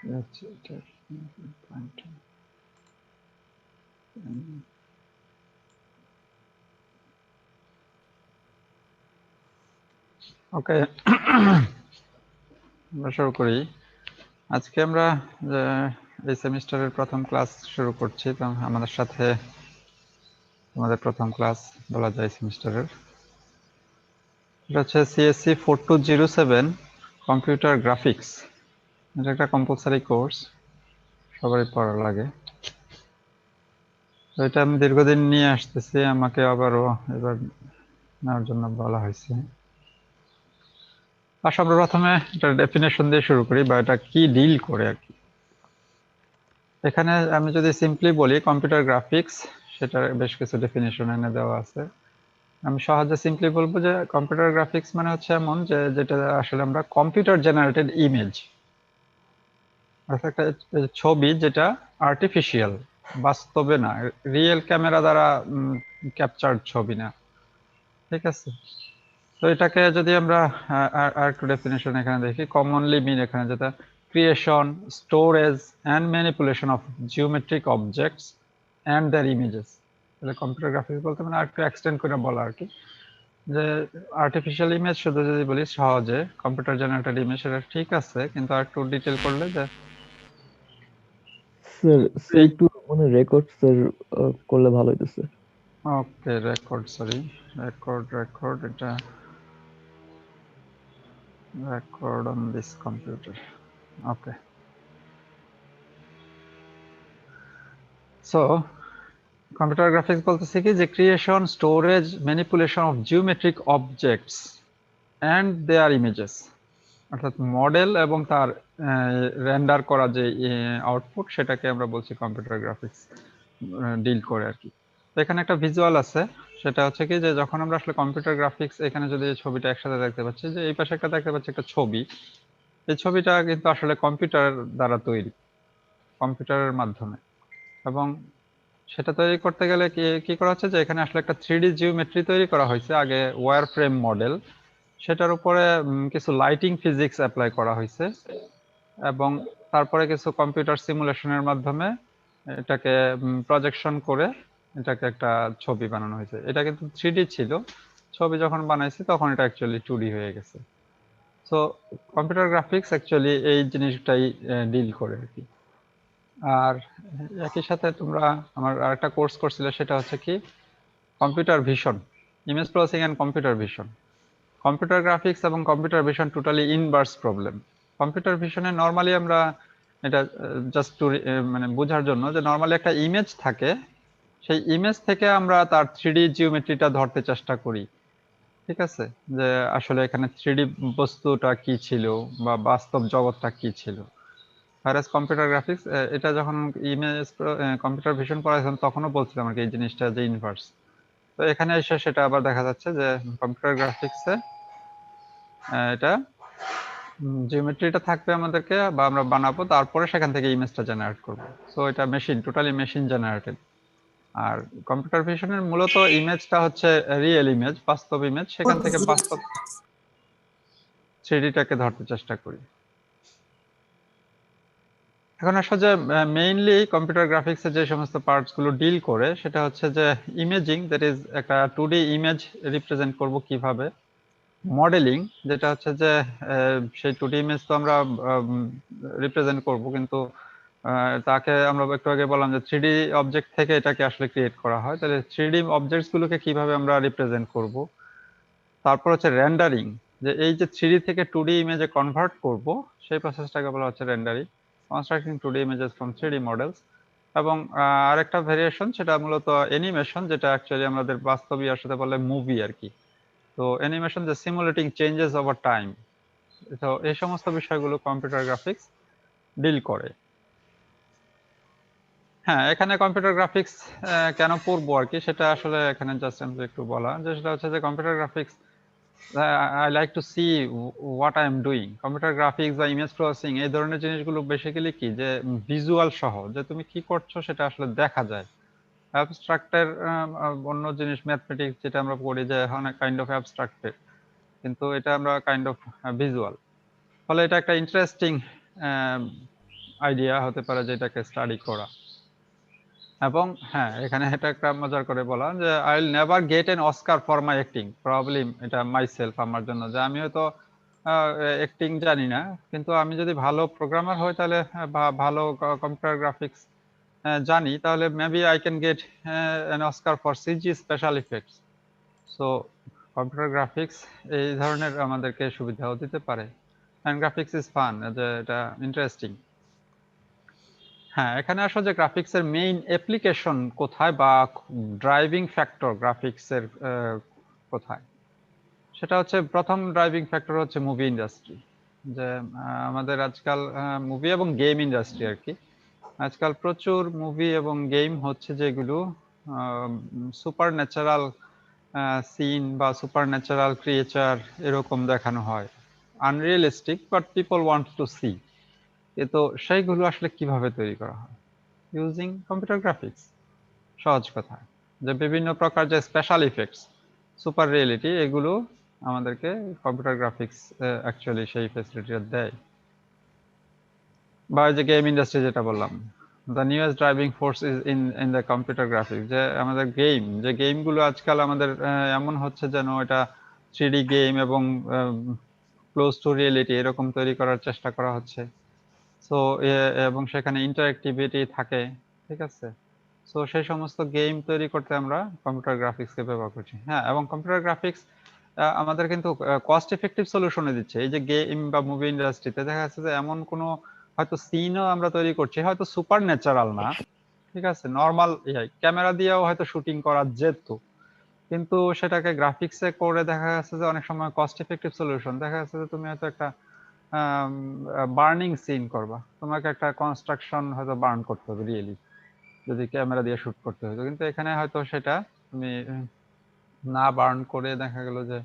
ওকে, আমরা শুরু করি। আজকে আমরা এই সেমিস্টারের প্রথম ক্লাস শুরু করছি। তো আমাদের সাথে আমাদের প্রথম ক্লাস বলা যায় সেমিস্টারের, এটা হচ্ছে সিএসসি 4207 কম্পিউটার গ্রাফিক্স। এটা একটা কম্পালসারি কোর্স, সবারই পড়া লাগে। তো এটা আমি দীর্ঘদিন নিয়ে আসতেছি, আমাকে আবারও এবার নেওয়ার জন্য বলা হয়েছে। আর সর্বপ্রথমে এটা ডেফিনেশন দিয়ে শুরু করি, বা এটা কি ডিল করে আর কি। এখানে আমি যদি সিম্পলি বলি কম্পিউটার গ্রাফিক্স, সেটার বেশ কিছু ডেফিনেশন এনে দেওয়া আছে। আমি সহজে সিম্পলি বলবো যে কম্পিউটার গ্রাফিক্স মানে হচ্ছে এমন যে যেটা আসলে আমরা কম্পিউটার জেনারেটেড ইমেজ, অর্থাৎ একটা ছবি যেটা আর্টিফিশিয়াল, বাস্তবে না, রিয়েল ক্যামেরা দ্বারা ক্যাপচার্ড ছবি না। ঠিক আছে, তো এটাকে যদি আমরা আর একটু ডেফিনেশন এখানে দেখি, কমনলি মিন এখানে যেটা creation, storage and manipulation of geometric objects and their images. তাহলে কম্পিউটার গ্রাফিক্স বলতে মানে আর একটু এক্সটেন্ড করে বলা আর কি, যে আর্টিফিশিয়াল ইমেজ শুধু যদি বলি সহজে কম্পিউটার জেনারেটেড ইমেজ, সেটা ঠিক আছে, কিন্তু আর একটু ডিটেল করলে যে স্যার স্যার একটু মানে রেকর্ড স্যার করলে ভালো হতো sir. Okay, record, sorry, record এটা record on this computer. Okay, so computer graphics বলতেছে কি যে creation, storage, manipulation of geometric objects and their images, অর্থাৎ মডেল এবং তার রেন্ডার করা যে আউটপুট, সেটাকে আমরা বলছি কম্পিউটার গ্রাফিক্স ডিল করে আর কি। তো এখানে একটা ভিজুয়াল আছে, সেটা হচ্ছে কি যে যখন আমরা আসলে কম্পিউটার গ্রাফিক্স, এখানে যদি ছবিটা একসাথে দেখতে পাচ্ছি, যে এই পাশে একটা দেখতে পাচ্ছি একটা ছবি, এই ছবিটা কিন্তু আসলে কম্পিউটার দ্বারা তৈরি, কম্পিউটারের মাধ্যমে। এবং সেটা তৈরি করতে গেলে কি কি করা হচ্ছে, যে এখানে আসলে একটা 3D জিওমেট্রি তৈরি করা হয়েছে আগে, ওয়্যার ফ্রেম মডেল, সেটার উপরে কিছু লাইটিং ফিজিক্স অ্যাপ্লাই করা হয়েছে, এবং তারপরে কিছু কম্পিউটার সিমুলেশনের মাধ্যমে এটাকে প্রজেকশন করে এটাকে একটা ছবি বানানো হয়েছে। এটা কিন্তু 3D ছিল, ছবি যখন বানাইছি তখন এটা অ্যাকচুয়ালি 2D হয়ে গেছে। সো কম্পিউটার গ্রাফিক্স অ্যাকচুয়ালি এই জিনিসটাই ডিল করে আর কি। আর একই সাথে তোমরা আমার আরেকটা কোর্স করছিলে, সেটা হচ্ছে কি computer vision, image processing and computer vision. Computer graphics এবং computer vision totally inverse problem. Computer ভিশনে নরমালি আমরা এটা জাস্ট টু মানে বোঝার জন্য, যে নরমালি একটা ইমেজ থাকে, সেই ইমেজ থেকে আমরা তার 3D জিওমেট্রিটা ধরতে চেষ্টা করি। ঠিক আছে, যে আসলে এখানে 3D বস্তুটা কি ছিল বা বাস্তব জগৎটা কি ছিল। whereas কম্পিউটার গ্রাফিক্স, এটা যখন ইমেজ কম্পিউটার ভিশন পড়াইছিলাম তখনও বলছিলাম আর কি এই জিনিসটা যে ইনভার্স। তো এখানে এসে সেটা আবার দেখা যাচ্ছে যে কম্পিউটার গ্রাফিক্সে এটা জিওমেট্রিটা থাকবে আমাদেরকে, বা আমরা বানাবো, তারপরে সেখান থেকে ইমেজটা জেনারেট করব। সো এটা মেশিন, টোটালি মেশিন জেনারেটেড। আর কম্পিউটার ভিশনের মূলত ইমেজটা হচ্ছে রিয়েল ইমেজ, বাস্তব ইমেজ, সেখান থেকে বাস্তব 3Dটাকে ধরতে চেষ্টা করি। এখন আসলে যে মেইনলি কম্পিউটার গ্রাফিক্সের যে সমস্ত পার্টস গুলো ডিল করে, সেটা হচ্ছে যে ইমেজিং, দ্যাট ইজ একটা 2D ইমেজ রিপ্রেজেন্ট করব কিভাবে, মডেলিং, যেটা হচ্ছে যে সেই 2D ইমেজ তো আমরা রিপ্রেজেন্ট করব, কিন্তু তাকে আমরা একটু আগে বললাম যে 3D অবজেক্ট থেকে এটাকে আসলে ক্রিয়েট করা হয়, তাহলে 3D অবজেক্টস গুলোকে কিভাবে আমরা রিপ্রেজেন্ট করব। তারপর হচ্ছে রেন্ডারিং, যে এই যে 3D থেকে 2D ইমেজে কনভার্ট করব, সেই প্রসেসটাকে বলা হচ্ছে rendering, constructing 2D images from 3D models. এবং আরেকটা ভেরিয়েশন, সেটা মূলত অ্যানিমেশন, যেটা অ্যাকচুয়ালি আমাদের বাস্তব ইয়ার সাথে বলে মুভি আর কি। তো অ্যানিমেশন, যে সিমুলেটিং চেঞ্জেস ওভার টাইম। তো এই সমস্ত বিষয়গুলো কম্পিউটার গ্রাফিক্স ডিল করে। হ্যাঁ, এখানে কম্পিউটার গ্রাফিক্স কেন পড়বো আর কি, সেটা আসলে এখানে জাস্ট একটু বলা, যে সেটা হচ্ছে যে computer graphics, I like to see what I am doing. Computer graphics বা ইমেজ প্রসেসিং, এই ধরনের জিনিসগুলো বেসিক্যালি কি, যে ভিজুয়াল সহ, যে তুমি কি করছো সেটা আসলে দেখা যায়। অ্যাবস্ট্রাক্টের অন্য জিনিস, ম্যাথমেটিক্স যেটা আমরা পড়ি, যে অনেক কাইন্ড অফ অ্যাবস্ট্রাক্টেড, কিন্তু এটা আমরা কাইন্ড অফ ভিজুয়াল। ফলে এটা একটা ইন্টারেস্টিং আইডিয়া হতে পারে যেটাকে স্টাডি করা। এবং হ্যাঁ, এখানে এটা একটা মজার করে বলা যে I will never gate N Oscar for my acting, problem এটা মাইসেলফ আমার জন্য, যে আমি হয়তো অ্যাক্টিং জানি না, কিন্তু আমি যদি ভালো প্রোগ্রামার হই তাহলে বা ভালো কম্পিউটার গ্রাফিক্স জানি, তাহলে maybe I can get N Oscar for CG special effects. So computer graphics এই ধরনের আমাদেরকে সুবিধাও দিতে পারে, এন্ড গ্রাফিক্স ইজ ফান, যে এটা ইন্টারেস্টিং। হ্যাঁ, এখানে আসলে যে গ্রাফিক্স এর মেইন অ্যাপ্লিকেশন কোথায় বা ড্রাইভিং ফ্যাক্টর গ্রাফিক্স এর কোথায়, সেটা হচ্ছে প্রথম ড্রাইভিং ফ্যাক্টর হচ্ছে মুভি ইন্ডাস্ট্রি। যে আমাদের আজকাল মুভি এবং গেম ইন্ডাস্ট্রি আর কি, আজকাল প্রচুর মুভি এবং গেম হচ্ছে যেগুলো সুপার ন্যাচারাল সিন বা সুপার ন্যাচারাল ক্রিয়েচার এরকম দেখানো হয়, unrealistic, but people want to see. তো সেইগুলো আসলে কিভাবে তৈরি করা হয়? Using computer graphics. সহজ কথা, যে বিভিন্ন প্রকার যে স্পেশাল ইফেক্টস, সুপার রিয়েলিটি, এগুলো আমাদেরকে কম্পিউটার গ্রাফিক্স অ্যাকচুয়ালি সেই ফ্যাসিলিটিটা দেয়। বা যে গেম ইন্ডাস্ট্রি যেটা বললাম, the newest driving force is in the computer graphics. যে আমাদের যে গেমগুলো আজকাল আমাদের এমন হচ্ছে যেন এটা 3D গেম এবং ক্লোজ টু রিয়েলিটি এরকম তৈরি করার চেষ্টা করা হচ্ছে। সো এবং সেখানে ইন্টারঅ্যাক্টিভিটি থাকে, ঠিক আছে। সো সেই সমস্ত গেম তৈরি করতে আমরা কম্পিউটার গ্রাফিক্সকে ব্যবহার করছি। হ্যাঁ, এবং কম্পিউটার গ্রাফিক্স আমাদের কিন্তু কস্ট এফেক্টিভ সলিউশনে দিচ্ছে। এই যে গেম বা মুভি ইন্ডাস্ট্রিতে দেখা যাচ্ছে যে এমন কোনো হয়তো সিনও আমরা তৈরি করছি, হয়তো সুপার ন্যাচারাল না, ঠিক আছে, নর্মাল ক্যামেরা দিয়েও হয়তো শুটিং করা যেত, কিন্তু সেটাকে গ্রাফিক্সে করে দেখা যাচ্ছে যে অনেক সময় কস্ট এফেক্টিভ সলিউশন, দেখা যাচ্ছে যে তুমি হয়তো একটা বার্নিং সিন করবা, তোমাকে একটা কনস্ট্রাকশন হয়তো বার্ন করতে হবে রিয়েলি, যদি ক্যামেরা দিয়ে শুট করতে হতো, কিন্তু এখানে হয়তো সেটা তুমি না বার্ন করে দেখা গেল যে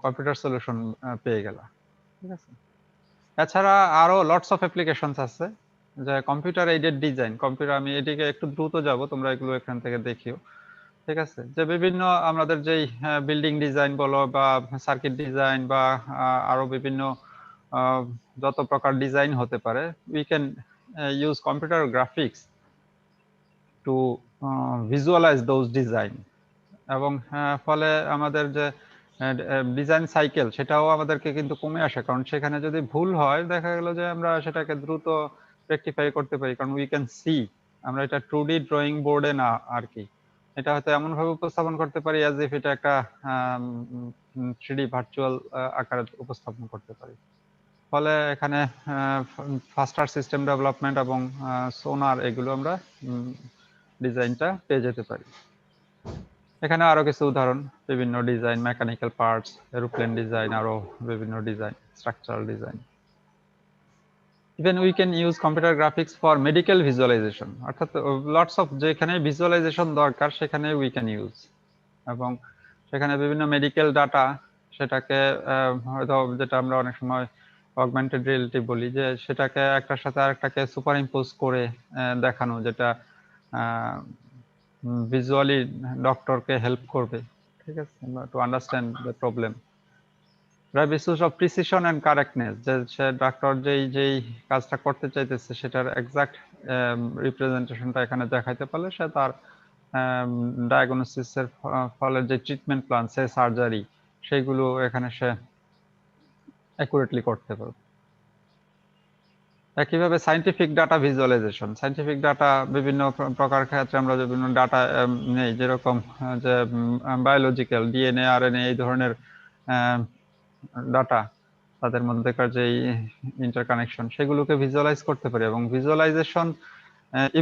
কম্পিউটার সলিউশন পেয়ে গেলা, ঠিক আছে। এছাড়া আরো লটস অফ অ্যাপ্লিকেশনস আছে, যে কম্পিউটার এইডেড ডিজাইন। কম্পিউটার, আমি এদিকে একটু দ্রুত যাব, তোমরা এগুলো এখান থেকে দেখিও, ঠিক আছে। যে বিভিন্ন আমাদের যেই বিল্ডিং ডিজাইন বলো বা সার্কিট ডিজাইন বা আরো বিভিন্ন আহ, যত প্রকার ডিজাইন হতে পারে, we can use computer graphics to visualize those design. এবং ফলে আমাদের যে ডিজাইন সাইকেল সেটাও আমাদেরকে কিন্তু কমে আসে, কারণ সেখানে যদি ভুল হয় দেখা গেল যে আমরা সেটাকে দ্রুত রেকটিফাই করতে পারি, কারণ উই ক্যান সি, আমরা এটা 2D ড্রয়িং বোর্ডে না আর কি, এটা হয়তো এমন ভাবে উপস্থাপন করতে পারি অ্যাজ ইফ এটা একটা 3D ভার্চুয়াল আকারে উপস্থাপন করতে পারি। ফলে এখানে ফাস্টার সিস্টেম ডেভেলপমেন্ট এবং সোনার এগুলো আমরা ডিজাইনটা পেয়ে যেতে পারি। এখানে আরো কিছু উদাহরণ, বিভিন্ন design, mechanical parts, aeroplane design, আরো বিভিন্ন design, structural design. Even we can use computer graphics for medical visualization, অর্থাৎ লটস অফ যেখানে ভিজুয়ালাইজেশন দরকার সেখানে উই ক্যান ইউজ। এবং সেখানে বিভিন্ন মেডিকেল ডাটা, সেটাকে হয়তো যেটা আমরা অনেক সময় অগমেন্টেড রিয়েলিটি বলি, যে সেটাকে একটার সাথে আরেকটাকে সুপার ইম্পোজ করে দেখানো, যেটা ভিজুয়ালি ডক্টরকে হেল্প করবে, ঠিক আছে, to understand the problem. Basis of precision and correctness, যে সে ডাক্তার যেই কাজটা করতে চাইতেছে সেটার এক্সাক্ট রিপ্রেজেন্টেশনটা এখানে দেখাইতে পারলে সে তার ডায়াগনোসিসের ফলে যে ট্রিটমেন্ট প্ল্যান, সে সার্জারি, সেগুলো এখানে সে অ্যাকুরেটলি করতে পারবে। একইভাবে scientific data visualization, scientific data বিভিন্ন প্রকার ক্ষেত্রে আমরা বিভিন্ন ডাটা নেই, যেরকম যে বায়োলজিক্যাল ডিএনএ আরএনএ এই ধরনের ডাটা, তাদের মধ্যেকার যে ইন্টারকানেকশন সেগুলোকে ভিজুয়ালাইজ করতে পারি। এবং ভিজুয়ালাইজেশন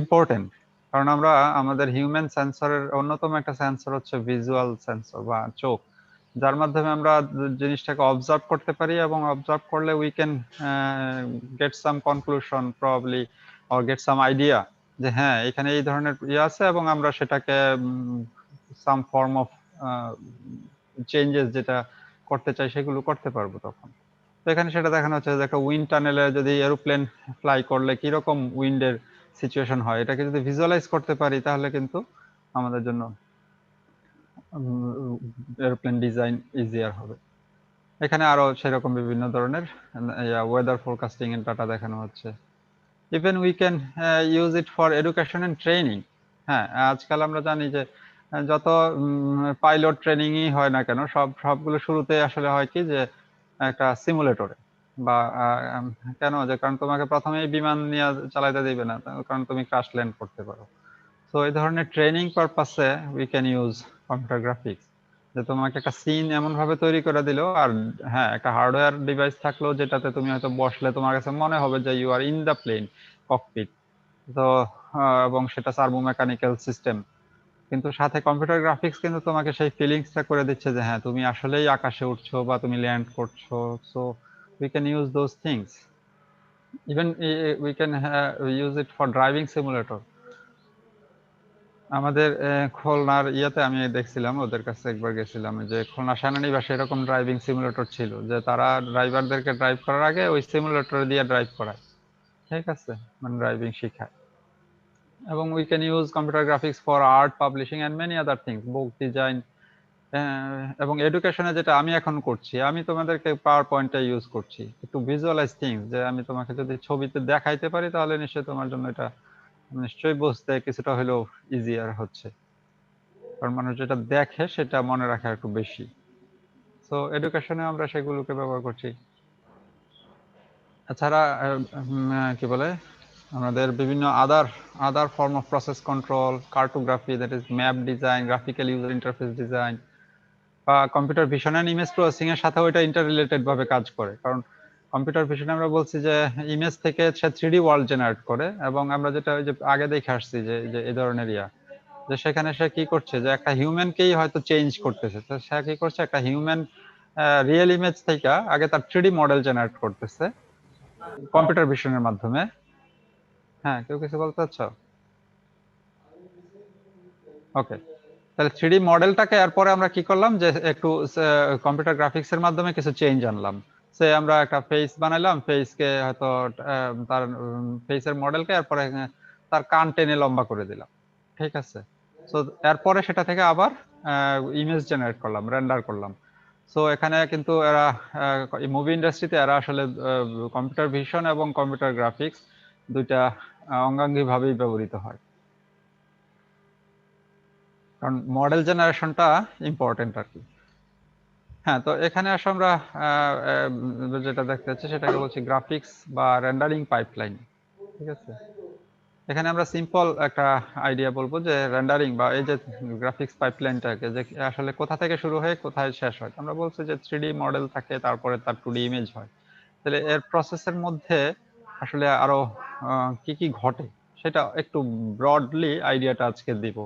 ইম্পর্টেন্ট, কারণ আমরা আমাদের হিউম্যান সেন্সরের অন্যতম একটা সেন্সর হচ্ছে ভিজুয়াল সেন্সর বা চোখ, যার মাধ্যমে আমরা জিনিসটাকে অবজার্ভ করতে পারি, এবং অবজার্ভ করলে we can get some conclusion probably, or get some idea, যে হ্যাঁ এখানে এই ধরনের ইয়ে আছে, এবং আমরা সেটাকে সাম ফর্ম অফ চেঞ্জেস যেটা করতে চাই সেগুলো করতে পারবো তখন। তো এখানে সেটা দেখানো হচ্ছে যে একটা উইন্ড টানেলে যদি এরোপ্লেন ফ্লাই করলে কিরকম উইন্ডের সিচুয়েশন হয়, এটাকে যদি ভিজুয়ালাইজ করতে পারি তাহলে কিন্তু আমাদের জন্য এরোপ্লেন ডিজাইন ইজিয়ার হবে। এখানে আরো সেরকম বিভিন্ন ধরনের ওয়েদার ফোরকাস্টিং এর ডাটা দেখানো হচ্ছে, even we can use it for education and training. হ্যাঁ, আজকাল আমরা জানি যে যত পাইলট ট্রেনিংই হয় না কেন, সবগুলো শুরুতে আসলে হয় কি যে একটা সিমুলেটরে বা কেন, যে কারণ তোমাকে প্রথমেই বিমান নিয়ে চালাইতে দিবে না, কারণ তুমি ক্র্যাশ ল্যান্ড করতে পারো। তো এই ধরনের ট্রেনিং পারপাসে we can use computer graphics, যে তোমাকে একটা সিন এমন ভাবে তৈরি করে দিল, আর হ্যাঁ একটা হার্ডওয়্যার ডিভাইস থাকলো যেটাতে তুমি হয়তো বসলে তোমার কাছে মনে হবে যে you are in the plane cockpit. তো এবং সেটা সার্ভো মেকানিক্যাল সিস্টেম, কিন্তু সাথে কম্পিউটার গ্রাফিক্স কিন্তু তোমাকে সেই ফিলিংসটা করে দিচ্ছে যে হ্যাঁ তুমি আসলেই আকাশে উঠছো বা তুমি ল্যান্ড করছো। So we can use those things. Even we can use it for driving simulator. আমাদের খুলনার ইয়েতে আমি দেখছিলাম, ওদের কাছে একবার গেছিলাম, যে খুলনা সেনানিবাসে এরকম ড্রাইভিং সিমুলেটর ছিল, যে তারা ড্রাইভারদেরকে ড্রাইভ করার আগে ওই সিমুলেটর দিয়ে ড্রাইভ করায়। ঠিক আছে, মানে ড্রাইভিং শেখায়। এবং we can use computer graphics for art publishing and many other things, book design. এবং এডুকেশনে যেটা আমি এখন করছি, আমি তোমাদেরকে পাওয়ার পয়েন্টটা ইউজ করছি একটু ভিজুয়ালাইজ থিংস, যে আমি তোমাকে যদি ছবিতে দেখাইতে পারি তাহলে নিশ্চয়ই তোমার জন্য এটা নিশ্চয়ই বুঝতে কিছুটা হলেও ইজিয়ার হচ্ছে, কারণ মানুষ যেটা দেখে সেটা মনে রাখা একটু বেশি। তো এডুকেশনে আমরা সেগুলোকে ব্যবহার করছি। এছাড়া কি বলে, আমাদের বিভিন্ন other form of process control, cartography, that is map design, graphical user interface design, বা computer vision and image processing এর সাথে ওইটা ইন্টার রিলেটেড ভাবে কাজ করে। কারণ কম্পিউটার ভিশনে আমরা বলছি যে ইমেজ থেকে সে 3D ওয়ার্ল্ড জেনারেট করে, এবং আমরা যেটা ওই যে আগে দেখে আসছি যে যে এই ধরনের যে সেখানে সে কি করছে, যে একটা হিউম্যানকেই হয়তো চেঞ্জ করতেছে, তো সে কি করছে একটা হিউম্যান রিয়েল ইমেজ থেকে আগে তার 3D মডেল জেনারেট করতেছে কম্পিউটার ভিশনের মাধ্যমে। হ্যাঁ, কেউ কিছু বলতে চাচ্ছ? ওকে, তাহলে 3D মডেলটাকে এরপরে আমরা কি করলাম, যে একটু কম্পিউটার গ্রাফিক্স এর মাধ্যমে কিছু চেঞ্জ আনলাম। সে আমরা একটা ফেস বানাইলাম, ফেসকে হয়তো তার ফেসের মডেলকে এরপরে তার কান টেনে লম্বা করে দিলাম। ঠিক আছে, সো এরপরে সেটা থেকে আবার ইমেজ জেনারেট করলাম, রেন্ডার করলাম। সো এখানে কিন্তু এরা মুভি ইন্ডাস্ট্রিতে এরা আসলে কম্পিউটার ভিশন এবং কম্পিউটার গ্রাফিক্স দুইটা অঙ্গাঙ্গী ভাবেই ব্যবহৃত হয়, কারণ মডেল জেনারেশনটা ইম্পর্টেন্ট আর কি। হ্যাঁ, তো এখানে আসলে আমরা যেটা দেখতে পাচ্ছি সেটাকে বলছি গ্রাফিক্স বা রেন্ডারিং পাইপলাইন। ঠিক আছে, এখানে আমরা সিম্পল একটা আইডিয়া বলবো, যে রেন্ডারিং বা এই যে গ্রাফিক্স পাইপলাইনটাকে, যে আসলে কোথা থেকে শুরু হয়ে কোথায় শেষ হয়। আমরা বলছি যে 3D মডেল থাকে, তারপরে তার 2D ইমেজ হয়। তাহলে এর প্রসেসের মধ্যে আসলে আরো কি কি ঘটে সেটা একটু ব্রডলি আইডিয়াটা আজকে দিব,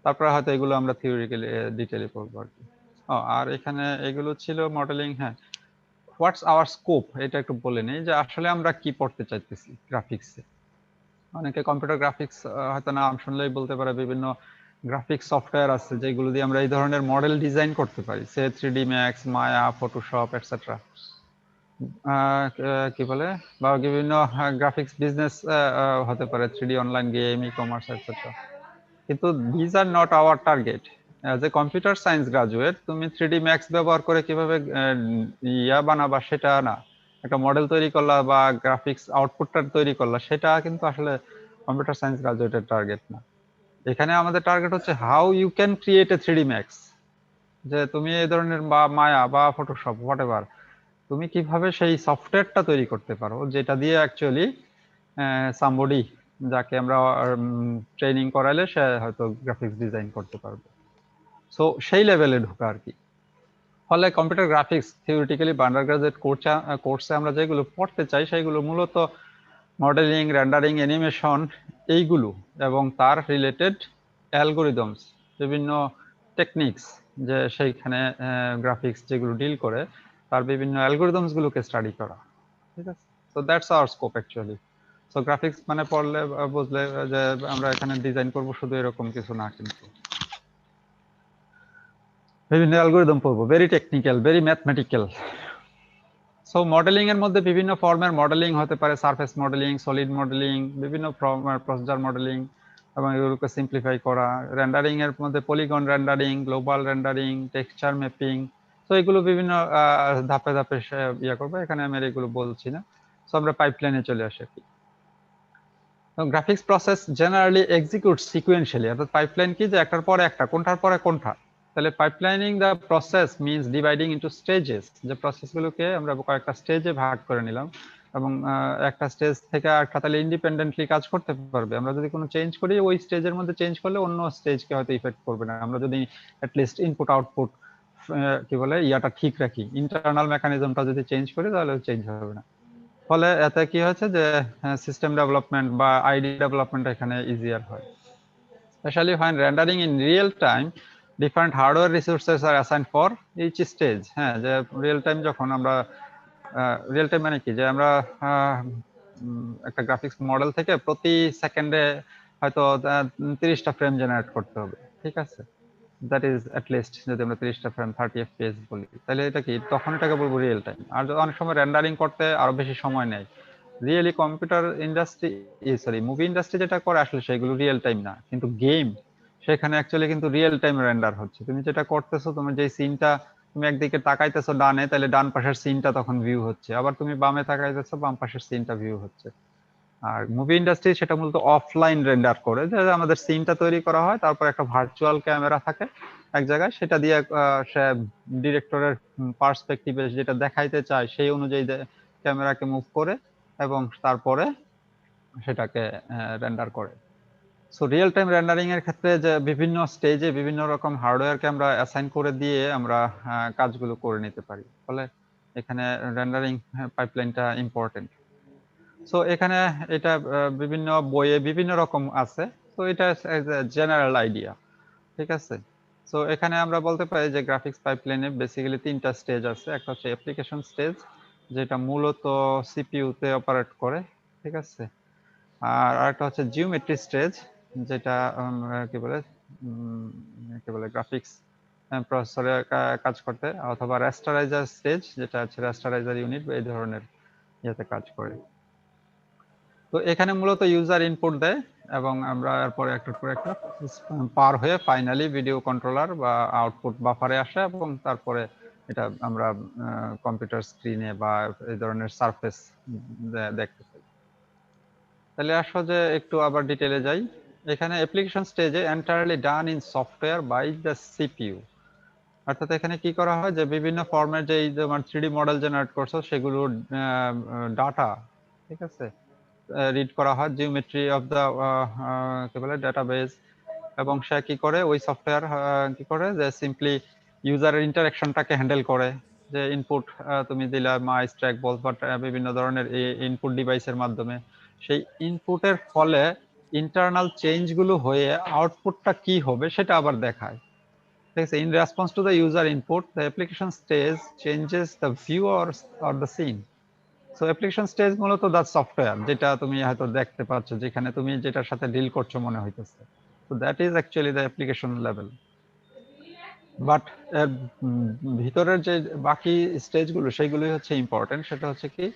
তারপরে হয়তো এগুলো আমরা থিওরিক্যালি ডিটেইলে পড়বো আর কি। আর এখানে এগুলো ছিল মডেলিং। হ্যাঁ, হোয়াটস আওয়ার স্কোপ, এটা একটু বলে নেই যে আসলে আমরা কি পড়তে চাইতেছি গ্রাফিক্সে। অনেকে কম্পিউটার গ্রাফিক্স হয়তো নাম শুনলেই বলতে পারে বিভিন্ন গ্রাফিক্স সফটওয়্যার আছে যেগুলো দিয়ে আমরা এই ধরনের মডেল ডিজাইন করতে পারি, say 3D Max, Maya, Photoshop etcetera, কি বলে, বা বিভিন্ন গ্রাফিক্স বিজনেস হতে পারে, 3D online game, e commerce etcetera. কিন্তু these are not our target. As a computer science graduate তুমি 3D ম্যাক্স ব্যবহার করে কিভাবে ইয়া বানাবা সেটা না, একটা মডেল তৈরি করলা বা গ্রাফিক্স আউটপুটটা তৈরি করলা, সেটা কিন্তু আসলে কম্পিউটার সায়েন্স গ্রাজুয়েটের টার্গেট না। এখানে আমাদের টার্গেট হচ্ছে how you can create a 3D max, যে তুমি এই ধরনের বা মায়া বা ফটোশপ হোয়াট এভার, তুমি কিভাবে সেই সফটওয়্যারটা তৈরি করতে পারো যেটা দিয়ে অ্যাকচুয়ালি সামবডি, যাকে আমরা ট্রেনিং করাইলে সে হয়তো গ্রাফিক্স ডিজাইন করতে পারবে। সো সেই লেভেলে ঢোকা আর কি। ফলে কম্পিউটার গ্রাফিক্স থিওরিটিক্যালি বা আন্ডারগ্রাজুয়েট কোর্সে আমরা যেগুলো পড়তে চাই সেগুলো মূলত মডেলিং, রেন্ডারিং, অ্যানিমেশন এইগুলো, এবং তার রিলেটেড অ্যালগোরিদমস, বিভিন্ন টেকনিক্স, যে সেইখানে গ্রাফিক্স যেগুলো ডিল করে তার বিভিন্ন অ্যালগোরিদমস গুলোকে স্টাডি করা। ঠিক আছে, so that's our scope actually. So graphics মানে পড়লে বুঝলে যে আমরা এখানে ডিজাইন করব শুধু এরকম কিছু না, কিন্তু বিভিন্ন অ্যালগোরিদম পড়বো, very technical, very mathematical. So modelling এর মধ্যে বিভিন্ন ফর্মের মডেলিং হতে পারে, সারফেস মডেলিং, সলিড মডেলিং, বিভিন্ন ফর্মের প্রসিজার মডেলিং, এবং এগুলোকে সিম্পলিফাই করা। রেন্ডারিং এর মধ্যে polygon rendering, global rendering, texture mapping. তো এগুলো বিভিন্ন ধাপে ধাপে ইয়া করবো, এখানে আমি আর এগুলো বলছি না। সো আমরা পাইপলাইনে চলে আসি আর কি। Graphics process generally execute sequentially, অর্থাৎ পাইপলাইন কি যে একটার পরে একটা, কোনটার পরে কোনটা। তাহলে pipelining the process means dividing into stages, যে প্রসেসগুলোকে আমরা কয়েকটা স্টেজে ভাগ করে নিলাম, এবং একটা স্টেজ থেকে আরেকটা তাহলে ইন্ডিপেন্ডেন্টলি কাজ করতে পারবে। আমরা যদি কোনো চেঞ্জ করি ওই স্টেজের মধ্যে চেঞ্জ করলে অন্য স্টেজকে হয়তো ইফেক্ট করবে না। আমরা যদি অ্যাটলিস্ট ইনপুট আউটপুট কি বলে ইয়াটা ঠিক রাখি, ইন্টারনাল মেকানিজমটা যদি চেঞ্জ করি তাহলে চেঞ্জ হবে না। ফলে এতে কি হচ্ছে যে সিস্টেম ডেভেলপমেন্ট বা আইডি ডেভেলপমেন্ট এখানে ইজিয়ার হয়। Specially when rendering in real time, different hardware resources are assigned for each stage। হ্যাঁ, যে রিয়েল টাইম যখন আমরা রিয়েল টাইম মানে কি যে আমরা একটা গ্রাফিক্স মডেল থেকে প্রতি সেকেন্ডে হয়তো 30টা ফ্রেম জেনারেট করতে হবে, ঠিক আছে। দ্যাট ইজ অ্যাট লিস্ট যদি আমরা 30টা ফ্রেম 30 এফপিএস বলি, তাহলে এটা কি তখন এটাকে বলবো রিয়েল টাইম। আর অনেক সময় রেন্ডারিং করতে আরো বেশি সময় নেয়। Really computer industry sorry movie industry যেটা করে আসলে সেগুলো রিয়েল টাইম না, কিন্তু গেম সেখানে অ্যাকচুয়ালি কিন্তু রিয়েল টাইম রেন্ডার হচ্ছে। তুমি যেটা করতেছো, তুমি যে সিনটা তুমি একদিকে তাকাইতেছো ডানে, তাহলে ডান পাশের সিনটা তখন ভিউ হচ্ছে, আবার তুমি বামে তাকাইতেছো বাম পাশের সিনটা ভিউ হচ্ছে। আর মুভি ইন্ডাস্ট্রি সেটা মূলত অফলাইন রেন্ডার করে, যে আমাদের সিনটা তৈরি করা হয়, তারপর একটা ভার্চুয়াল ক্যামেরা থাকে এক জায়গায়, সেটা দিয়ে সে ডিরেক্টরের পার্সপেক্টিভে যেটা দেখাইতে চায় সেই অনুযায়ী ক্যামেরাকে মুভ করে এবং তারপরে সেটাকে রেন্ডার করে। সো রিয়েল টাইম রেন্ডারিং এর ক্ষেত্রে যে বিভিন্ন স্টেজে বিভিন্ন রকম হার্ডওয়্যারকে আমরা অ্যাসাইন করে দিয়ে আমরা কাজগুলো করে নিতে পারি, ফলে এখানে রেন্ডারিং পাইপলাইনটা ইম্পর্টেন্ট। সো এখানে এটা বিভিন্ন বইয়ে বিভিন্ন রকম আছে, তো এটা জেনারেল আইডিয়া, ঠিক আছে। সো এখানে আমরা বলতে পারি যে গ্রাফিক্স পাইপলাইনে বেসিক্যালি 3টা স্টেজ আছে। একটা হচ্ছে অ্যাপ্লিকেশন স্টেজ, যেটা মূলত সিপিইউ তে অপারেট করে, ঠিক আছে। আর আরেকটা হচ্ছে জিওমেট্রি স্টেজ, যেটা কি বলে গ্রাফিক্স প্রসেসরে কাজ করতে, অথবা রেস্টারাইজার স্টেজ, যেটা হচ্ছে রেস্টারাইজার ইউনিট বা এই ধরনের ইয়েতে কাজ করে। তো এখানে মূলত ইউজার ইনপুট দেয় এবং আমরা এরপরে একটার পর একটা পার হয়ে ফাইনালি ভিডিও কন্ট্রোলার বা আউটপুট বাফারে আসে, এবং তারপরে এটা আমরা কম্পিউটার স্ক্রিনে বা এই ধরনের সারফেস দেখতে পাই। তাহলে আসো যে একটু আবার ডিটেইলে যাই। এখানে অ্যাপ্লিকেশন স্টেজে entirely done in software by the CPU, অর্থাৎ এখানে কি করা হয় যে বিভিন্ন ফর্মের যে তোমার 3D মডেল জেনারেট করছো সেগুলোর ডাটা, ঠিক আছে, রিড করা হয় জিওমেট্রি অফ দা কি বলে ডাটাবেস, এবং সে কি করে ওই সফটওয়্যার কি করে যে সিম্পলি ইউজারের ইন্টারঅ্যাকশনটাকে হ্যান্ডেল করে। যে ইনপুট তুমি দিলা মাউস ট্র্যাক বল বা বিভিন্ন ধরনের ইনপুট ডিভাইসের মাধ্যমে, সেই ইনপুটের ফলে ইন্টারনাল চেঞ্জগুলো হয়ে আউটপুটটা কি হবে সেটা আবার দেখায়, ঠিক আছে। In response to the user input the application stage changes the view or the scene. So application stage মূলত দা সফটওয়্যার, যেটা তুমি হয়তো দেখতে পাচ্ছ, যেখানে তুমি যেটার সাথে ডিল করছো মনে হইতেছে। So that is actually the application level. But ভিতরের যে বাকি স্টেজগুলো সেগুলোই হচ্ছে ইম্পর্টেন্ট। সেটা হচ্ছে কি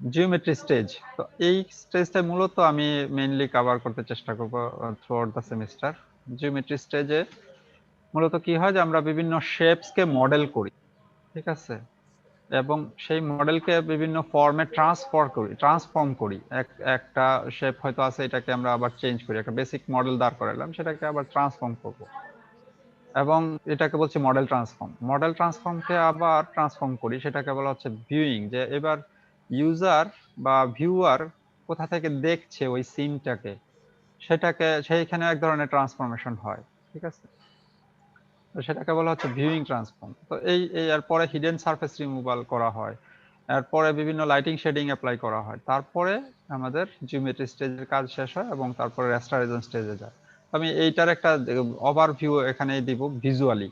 জিওমেট্রি স্টেজ। তো এই স্টেজটা মূলত আমি মেইনলি কভার করতে চেষ্টা করব through out the semester. Geometry স্টেজে মূলত কি হয় যে আমরা বিভিন্ন শেপসকে মডেল করি, ঠিক আছে, এবং সেই মডেলকে বিভিন্ন ফর্মে ট্রান্সফর্ম করি। একটা শেপ হয়তো আছে, এটাকে আমরা আবার চেঞ্জ করি, একটা বেসিক মডেল দাঁড় করালাম, সেটাকে আবার ট্রান্সফর্ম করব, এবং এটাকে বলছি মডেল ট্রান্সফর্ম। মডেল ট্রান্সফর্মকে আবার ট্রান্সফর্ম করি, সেটাকে বলা হচ্ছে ভিউইং, যে এবার ইউজার বা ভিউয়ার কোথা থেকে দেখছে ওই সিনটাকে, সেটাকে সেইখানে এক ধরনের ট্রান্সফরমেশন হয়, ঠিক আছে। তো সেটাকে বলা হচ্ছে ভিউইং ট্রান্সফর্ম। তো এই এরপরে হিডেন সারফেস রিমুভাল করা হয়, এরপরে বিভিন্ন লাইটিং শেডিং অ্যাপ্লাই করা হয়, তারপরে আমাদের জিওমেট্রি স্টেজের কাজ শেষ হয় এবং তারপরে রেস্টারেশন স্টেজে যায়। আমি এইটার একটা ওভারভিউ এখানে দিব ভিজুয়ালি।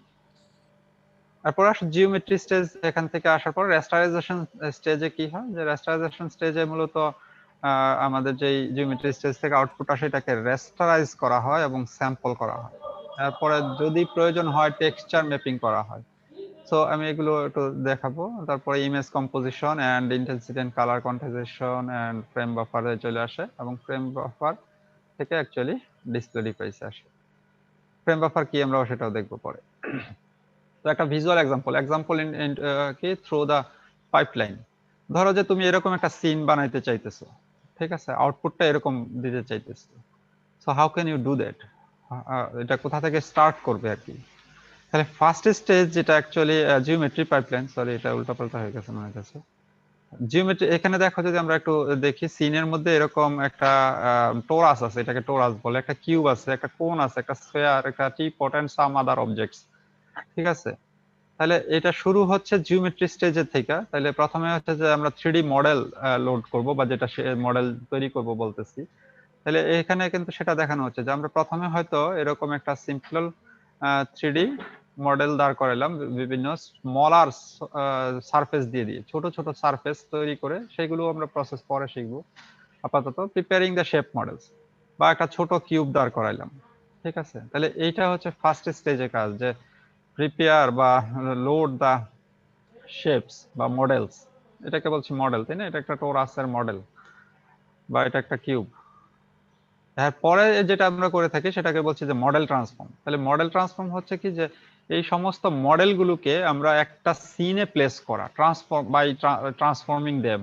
তারপর আসে জিওমেট্রি স্টেজ। এখান থেকে আসার পর রেস্টারাইজেশন স্টেজে কি হয় যে রেস্টারাইজেশন স্টেজে মূলত আমাদের যেই জিওমেট্রি স্টেজ থেকে আউটপুট আসে এটাকে রেস্টারাইজ করা হয় এবং স্যাম্পল করা হয়। তারপরে যদি প্রয়োজন হয় টেক্সচার ম্যাপিং করা হয়। সো আমি এগুলো একটু দেখাবো। তারপরে image composition and intensity and colour quantization and frame বাফারে চলে আসে, এবং ফ্রেম বাফার থেকে অ্যাকচুয়ালি ডিসপ্লে ডিভাইসে আসে। ফ্রেম বাফার কি আমরা সেটাও দেখবো পরে। তো একটা ভিজুয়াল এক্সাম্পল কি থ্রু দা পাইপলাইন। ধরো যে তুমি এরকম একটা সিন বানাইতে চাইতেছো, ঠিক আছে, আউটপুটটা এরকম দিতে চাইতেছে। So how can you do that, এটা কোথা থেকে স্টার্ট করবে আর কি। তাহলে ফার্স্ট স্টেজ যেটা অ্যাকচুয়ালি জিওমেট্রি পাইপলাইন, সরি এটা উল্টাপাল্টা হয়ে গেছে মনে হচ্ছে। জিওমেট্রি এখানে দেখো, যদি আমরা একটু দেখি সিনের মধ্যে এরকম একটা টোরাস আছে, এটাকে টোরাস বলে, একটা কিউব আছে, একটা কোন আছে, একটা স্ফেয়ার, একটা টি-পট এন্ড সাম আদার অবজেক্টস। ঠিক আছে, তাহলে এটা শুরু হচ্ছে জিওমেট্রি স্টেজের থেকে। তাহলে প্রথমে হচ্ছে যে আমরা 3D মডেল লোড করব, বা যেটা সে মডেল তৈরি করব বলতেছি। তাহলে এখানে কিন্তু সেটা দেখানো হচ্ছে যে আমরা প্রথমে হয়তো এরকম একটা সিম্পল 3D মডেল দাঁড় করালাম, বিভিন্ন স্মলার সারফেস দিয়ে দিয়ে ছোট ছোট সারফেস তৈরি করে, সেগুলো আমরা প্রসেস পরে শিখবো। আপাতত প্রিপেয়ারিং দ্য শেপ মডেলস, বা একটা ছোট কিউব দাঁড় করাইলাম। ঠিক আছে, তাহলে এইটা হচ্ছে ফার্স্ট স্টেজের কাজ, যে প্রিপেয়ার বা লোড দা শেপস বা মডেলস। এটাকে বলছি মডেল, তাই না? এটা একটা টোরাসের মডেল, বা এটা একটা কিউব। এরপরে যেটা আমরা করে থাকি সেটাকে বলছি যে মডেল ট্রান্সফর্ম। তাহলে মডেল ট্রান্সফর্ম হচ্ছে কি, যে এই সমস্ত মডেলগুলোকে আমরা একটা সিনে প্লেস করা, ট্রান্সফর্ম বাই ট্রান্সফর্মিং দেম।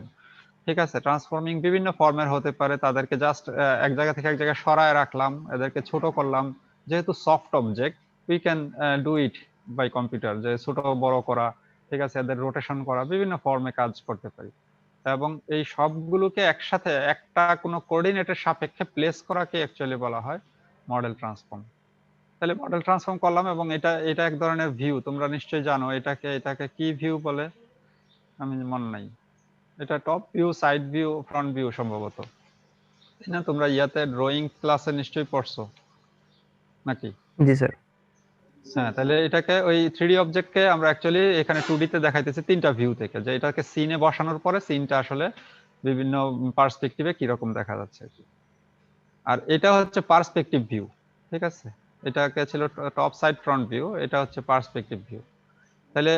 ঠিক আছে, ট্রান্সফর্মিং বিভিন্ন ফর্মের হতে পারে, তাদেরকে জাস্ট এক জায়গা থেকে এক জায়গায় সরায় রাখলাম, এদেরকে ছোট করলাম। যেহেতু soft object, we can do it by computer, যে ছোট বড় করা, ঠিক আছে, এদের রোটেশন করা, বিভিন্ন ফর্মে কাজ করতে পারি। এবং এই সবগুলোকে একসাথে একটা কোনো কোঅর্ডিনেটের সাপেক্ষে প্লেস করাকে অ্যাকচুয়ালি বলা হয় মডেল ট্রান্সফর্ম। তাহলে মডেল ট্রান্সফর্ম করলাম, এবং এটা এটা এক ধরনের ভিউ, তোমরা নিশ্চয়ই জানো এটাকে, এটাকে কি ভিউ বলে আমি মনে নাই। এটা top view, side view, front view সম্ভবত, তাই না? তোমরা ইয়াতে ড্রয়িং ক্লাসে নিশ্চয়ই পড়ছো নাকি? জি স্যার। হ্যাঁ, তাহলে এটাকে ওই 3D অবজেক্টকে আমরা অ্যাকচুয়ালি এখানে 2D তে দেখাইতেছি তিনটা ভিউ থেকে, যে এটাকে সিনে বসানোর পরে সিনটা আসলে বিভিন্ন পার্সপেক্টিভে কিরকম দেখা যাচ্ছে আর কি। আর এটা হচ্ছে পার্সপেক্টিভ ভিউ। ঠিক আছে, এটাকে ছিল টপ সাইড ফ্রন্ট ভিউ, এটা হচ্ছে পার্সপেক্টিভ ভিউ। তাহলে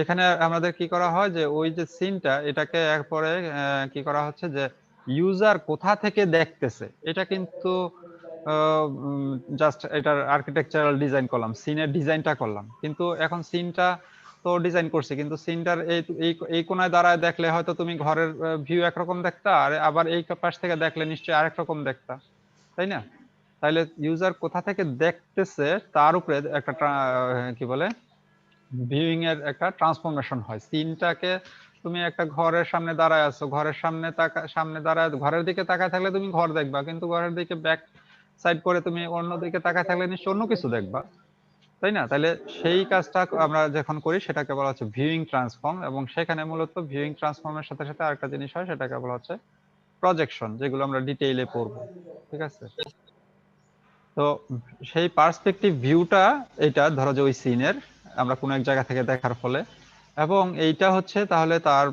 এখানে আমাদের কি করা হয়, যে ওই যে সিনটা, এটাকে এরপরে কি করা হচ্ছে, যে ইউজার কোথা থেকে দেখতেছে এটা কিন্তু জাস্ট এটার আর্কিটেকচারাল ডিজাইন করলাম, সিনের ডিজাইনটা করলাম, কিন্তু এখন সিনটা তো ডিজাইন করছি, কিন্তু সিনটার এই এই এই কোনায় দাঁড়ায় দেখলে হয়তো তুমি ঘরের ভিউ একরকম দেখতা, আর আবার এই পাশ থেকে দেখলে নিশ্চয়ই আরেক রকম দেখতা, তাই না? তাইলে ইউজার কোথা থেকে দেখতেছে তার উপরে একটা কি বলে, ভিউইং এর একটা ট্রান্সফরমেশন হয়। সিনটাকে তুমি একটা ঘরের সামনে দাঁড়ায় আছো, ঘরের সামনে দাঁড়ায় ঘরের দিকে তাকায় থাকলে তুমি ঘর দেখবা, কিন্তু ঘরের দিকে ব্যাক সাইড করে তুমি অন্য দিকে তাকায় থাকলে নিশ্চয় অন্য কিছু দেখবা, তাই না? তাহলে সেই কাজটা আমরা যখন করি সেটাকে বলা হচ্ছে ভিউইং ট্রান্সফর্ম, এবং সেখানে মূলত ভিউইং ট্রান্সফর্মের সাথে সাথে আরেকটা জিনিস হয়, সেটাকে বলা হচ্ছে প্রজেকশন, যেগুলো আমরা ডিটেইলে পড়বো। ঠিক আছে, তো সেই পার্সপেক্টিভ ভিউটা, এটা ধরো যে ওই সিনের আমরা কোনো এক জায়গা থেকে দেখার ফলে, এবং এইটা হচ্ছে তাহলে তার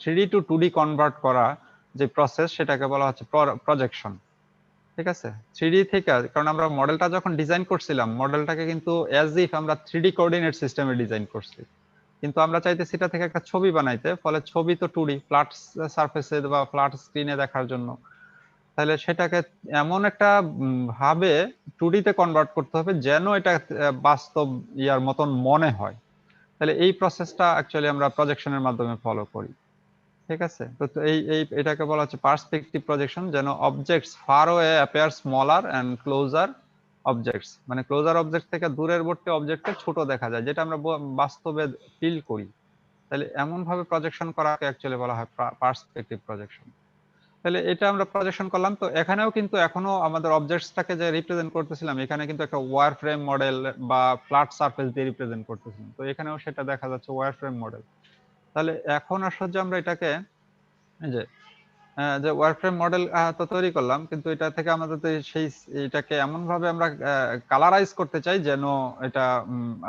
3D টু 2D কনভার্ট করা যে প্রসেস, সেটাকে বলা হচ্ছে প্রজেকশন। ঠিক আছে, 3D থেকে, কারণ আমরা মডেলটা যখন ডিজাইন করছিলাম, মডেলটাকে কিন্তু অ্যাজ ইফ আমরা 3D কোঅর্ডিনেট সিস্টেমে ডিজাইন করছি, কিন্তু আমরা চাইতেছি এটা থেকে একটা ছবি বানাইতে, ফলে ছবি তো 2D ফ্ল্যাট সারফেসে বা ফ্ল্যাট স্ক্রিনে দেখার জন্য। তাহলে সেটাকে এমন একটা ভাবে 2D তে কনভার্ট করতে হবে যেন এটা বাস্তব ইয়ার মতন মনে হয়। তাহলে এই প্রসেসটা অ্যাকচুয়ালি আমরা প্রজেকশনের মাধ্যমে ফলো করি। ঠিক আছে, তো এই এই এটাকে বলা হচ্ছে পার্সপেক্টিভ প্রজেকশন, যেন objects far away appear smaller and closer objects, মানে ক্লোজার অবজেক্ট থেকে দূরেরবর্তী অবজেক্টকে ছোট দেখা যায়, যেটা আমরা বাস্তবে ফিল করি। তাহলে এমন ভাবে প্রজেকশন করাকে অ্যাকচুয়ালি বলা হয় পার্সপেক্টিভ প্রজেকশন। তাহলে এটা আমরা প্রজেকশন করলাম, তো এখানেও কিন্তু এখনো আমাদের অবজেক্টসটাকে যে রিপ্রেজেন্ট করতেছিলাম, এখানে কিন্তু একটা ওয়্যার ফ্রেম মডেল বা ফ্ল্যাট সারফেস দিয়ে রিপ্রেজেন্ট করতেছিলাম, তো এখানেও সেটা দেখা যাচ্ছে ওয়্যার ফ্রেম মডেল। তাহলে এখন আসলে যে আমরা এটাকে এই যে ওয়্যার ফ্রেম মডেল তো তৈরি করলাম, কিন্তু এটা থেকে আমাদের তো সেই এটাকে এমন ভাবে আমরা কালারাইজ করতে চাই যেন এটা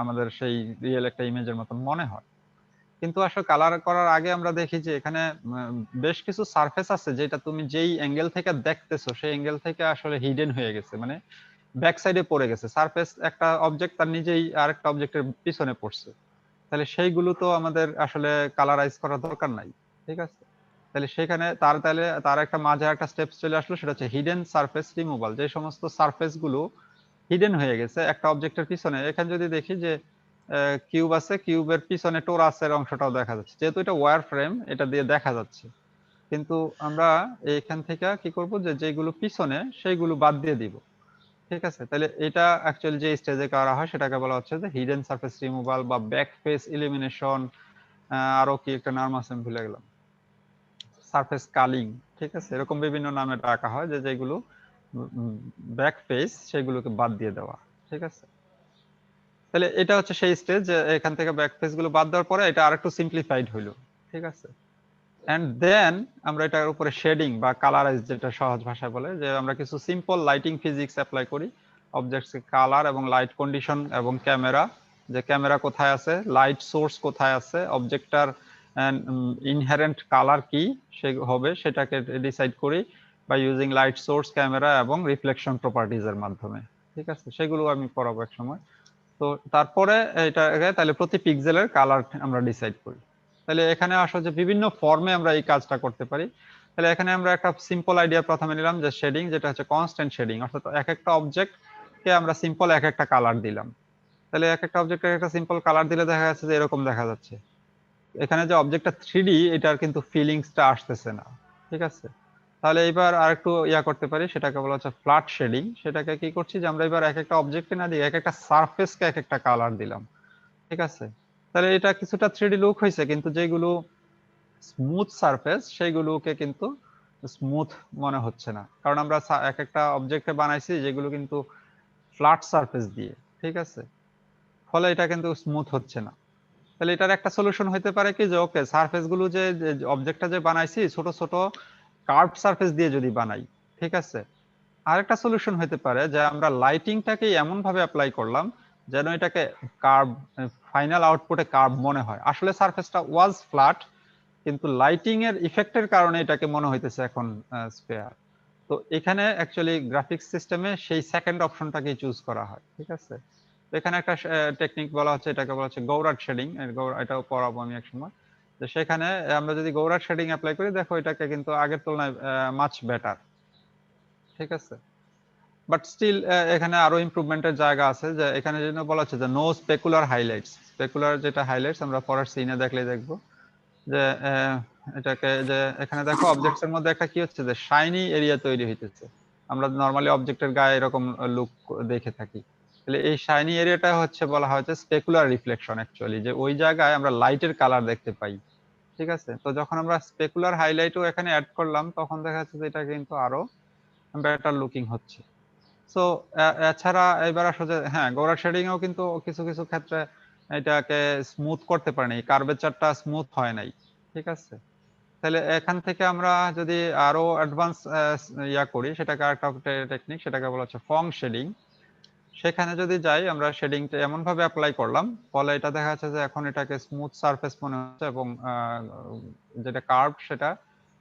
আমাদের সেই রিয়েল একটা ইমেজের মতন মনে হয়। কিন্তু আসলে কালার করার আগে আমরা দেখি যে এখানে বেশ কিছু সারফেস আছে, যেটা তুমি যেই অ্যাঙ্গেল থেকে দেখতেছো সেই অ্যাঙ্গেল থেকে আসলে হিডেন হয়ে গেছে, মানে ব্যাক সাইডে পড়ে গেছে। সারফেস একটা অবজেক্ট তার নিজেই আরেকটা অবজেক্টের পিছনে পড়ছে, তাহলে সেইগুলো তো আমাদের আসলে কালারাইজ করার দরকার নাই। ঠিক আছে, তাহলে সেখানে তার একটা মাঝে একটা স্টেপস চলে আসলো, সেটা হচ্ছে হিডেন সারফেস রিমুভাল। যে সমস্ত সারফেস গুলো হিডেন হয়ে গেছে একটা অবজেক্টের পিছনে, এখানে যদি দেখি যে কিউবের পিছনে টোরাসের অংশটাও দেখা যাচ্ছে, যেহেতু এটা ওয়্যার ফ্রেম, এটা দিয়ে দেখা যাচ্ছে। কিন্তু আমরা এখান থেকে কি করব যে যেগুলো পিছনে সেইগুলো বাদ দিয়ে দিব। ঠিক আছে, তাহলে এটা অ্যাকচুয়ালি যে স্টেজে করা হয় সেটাকে বলা হচ্ছে যে হিডেন সারফেস রিমুভাল বা ব্যাক ফেস ইলিমিনেশন, আরো কি একটা নাম আছে আমি ভুলে গেলাম, সারফেস কালিং। ঠিক আছে, এরকম বিভিন্ন নামে ডাকা হয় যে যেগুলো ব্যাক ফেস সেগুলোকে বাদ দিয়ে দেওয়া। ঠিক আছে, তাহলে এটা হচ্ছে সেই স্টেজ যে এখান থেকে ব্যাক ফেস গুলো বাদ দেওয়ার পরে এটা আরেকটু সিম্পলিফাইড হইলো। ঠিক আছে, এন্ড দেন আমরা এটার উপরে শেডিং বা কালারাইজ, যেটা সহজ ভাষায় বলে, যে আমরা কিছু সিম্পল লাইটিং ফিজিক্স অ্যাপ্লাই করি অবজেক্টস কালার এবং লাইট কন্ডিশন এবং ক্যামেরা, যে ক্যামেরা কোথায় আছে, লাইট সোর্স কোথায় আছে, অবজেক্টটার ইনহেরেন্ট কালার কি সে হবে সেটাকে ডিসাইড করি বা ইউজিং লাইট সোর্স, ক্যামেরা এবং রিফ্লেকশন প্রপার্টিজ এর মাধ্যমে। ঠিক আছে, সেগুলো আমি পড়াবো এক সময়। তো তারপরে এটাকে তাহলে প্রতি পিক্সেলের কালার আমরা ডিসাইড করি। তাহলে এখানে আসো যে বিভিন্ন ফর্মে আমরা এই কাজটা করতে পারি। তাহলে এখানে আমরা একটা সিম্পল আইডিয়া প্রথমে নিলাম যে শেডিং, যেটা হচ্ছে কনস্ট্যান্ট শেডিং, অর্থাৎ এক একটা অবজেক্ট কে আমরা সিম্পল এক একটা কালার দিলাম। তাহলে এক একটা অবজেক্টে একটা সিম্পল কালার দিলে দেখা যাচ্ছে যে এরকম দেখা যাচ্ছে। এখানে যে অবজেক্টটা 3D, এটার কিন্তু ফিলিংসটা আসতেছে না। ঠিক আছে, তাহলে এবার আরেকটু ইয়া করতে পারি, সেটাকে বলা হচ্ছে ফ্ল্যাট শেডিং। সেটাকে কি করছি যে আমরা এবার এক একটা অবজেক্টকে না দিয়ে এক একটা সারফেসকে এক একটা কালার দিলাম। ঠিক আছে, তাহলে এটা কিছুটা 3D লুক হয়েছে, কিন্তু যেগুলো স্মুথ সারফেস সেইগুলোকে কিন্তু স্মুথ মনে হচ্ছে না, কারণ আমরা এক একটা অবজেক্টে বানাইছি যেগুলো কিন্তু ফ্ল্যাট সারফেস দিয়ে। ঠিক আছে, ফলে এটা কিন্তু স্মুথ হচ্ছে না। তাহলে এটার একটা সলিউশন হতে পারে কি যে ওকে, সারফেস গুলো যে অবজেক্টটা যে বানাইছি ছোট ছোট কার্ভড সারফেস দিয়ে যদি বানাই। ঠিক আছে, আরেকটা সলিউশন হতে পারে যে আমরা লাইটিংটাকে এমন ভাবে অ্যাপ্লাই করলাম যেন এটাকে কার্ভ, ফাইনাল আউটপুটে কার্ভ মনে হয়। আসলে সারফেসটা ওয়াজ ফ্ল্যাট, কিন্তু লাইটিং এর ইফেক্টের কারণে এটাকে মনে হইতেছে এখন স্ফেয়ার। তো এখানে অ্যাকচুয়ালি গ্রাফিক্স সিস্টেমে সেই সেকেন্ড অপশনটাকে চুজ করা হয়। ঠিক আছে, তো এখানে একটা টেকনিক বলা হচ্ছে, এটাকে বলা হচ্ছে গৌরাট শেডিং। এটাও পড়াবো আমি এক সময়। তো সেখানে আমরা যদি গৌরাট শেডিং অ্যাপ্লাই করি, দেখো এটাকে কিন্তু আগের তুলনায় মাচ বেটার। ঠিক আছে, বাট স্টিল এখানে আরো ইমপ্রুভমেন্টের জায়গা আছে, যে এখানে যেন বলা হচ্ছে যে নো স্পেকুলার হাইলাইটস। স্পেকুলার যেটা হাইলাইটস আমরা পরের সিনে দেখলে দেখবো যে এটাকে যে এখানে দেখো অবজেক্টস এর মধ্যে একটা কি হচ্ছে যে শাইনি এরিয়া তৈরি হইতেছে। আমরা নরমালি অবজেক্টের গায়ে এরকম লুক দেখে থাকি। তাহলে এই শাইনি এরিয়াটা হচ্ছে বলা হয় যে স্পেকুলার রিফ্লেকশন, অ্যাকচুয়ালি যে ওই জায়গায় আমরা লাইটের কালার দেখতে পাই। ঠিক আছে, তো যখন আমরা স্পেকুলার হাইলাইটও এখানে অ্যাড করলাম, তখন দেখা যাচ্ছে যে এটা কিন্তু আরো বেটার লুকিং হচ্ছে। সো এছাড়া এবার আসলে হ্যাঁ, গোরা শেডিং এও কিন্তু কিছু কিছু ক্ষেত্রে এটাকে স্মুথ করতে পারেনি, কার্ভেচারটা স্মুথ হয় নাই। ঠিক আছে, তাহলে এখান থেকে আমরা যদি আরো অ্যাডভান্স ইয়া করি, সেটাকে আরেকটা টেকনিক, সেটাকে বলা হচ্ছে ফং শেডিং। সেখানে যদি যাই, আমরা শেডিংটা এমন ভাবে অ্যাপ্লাই করলাম, ফলে এটা দেখা যাচ্ছে যে এখন এটাকে স্মুথ সারফেস মনে হচ্ছে এবং যেটা কার্ভ সেটা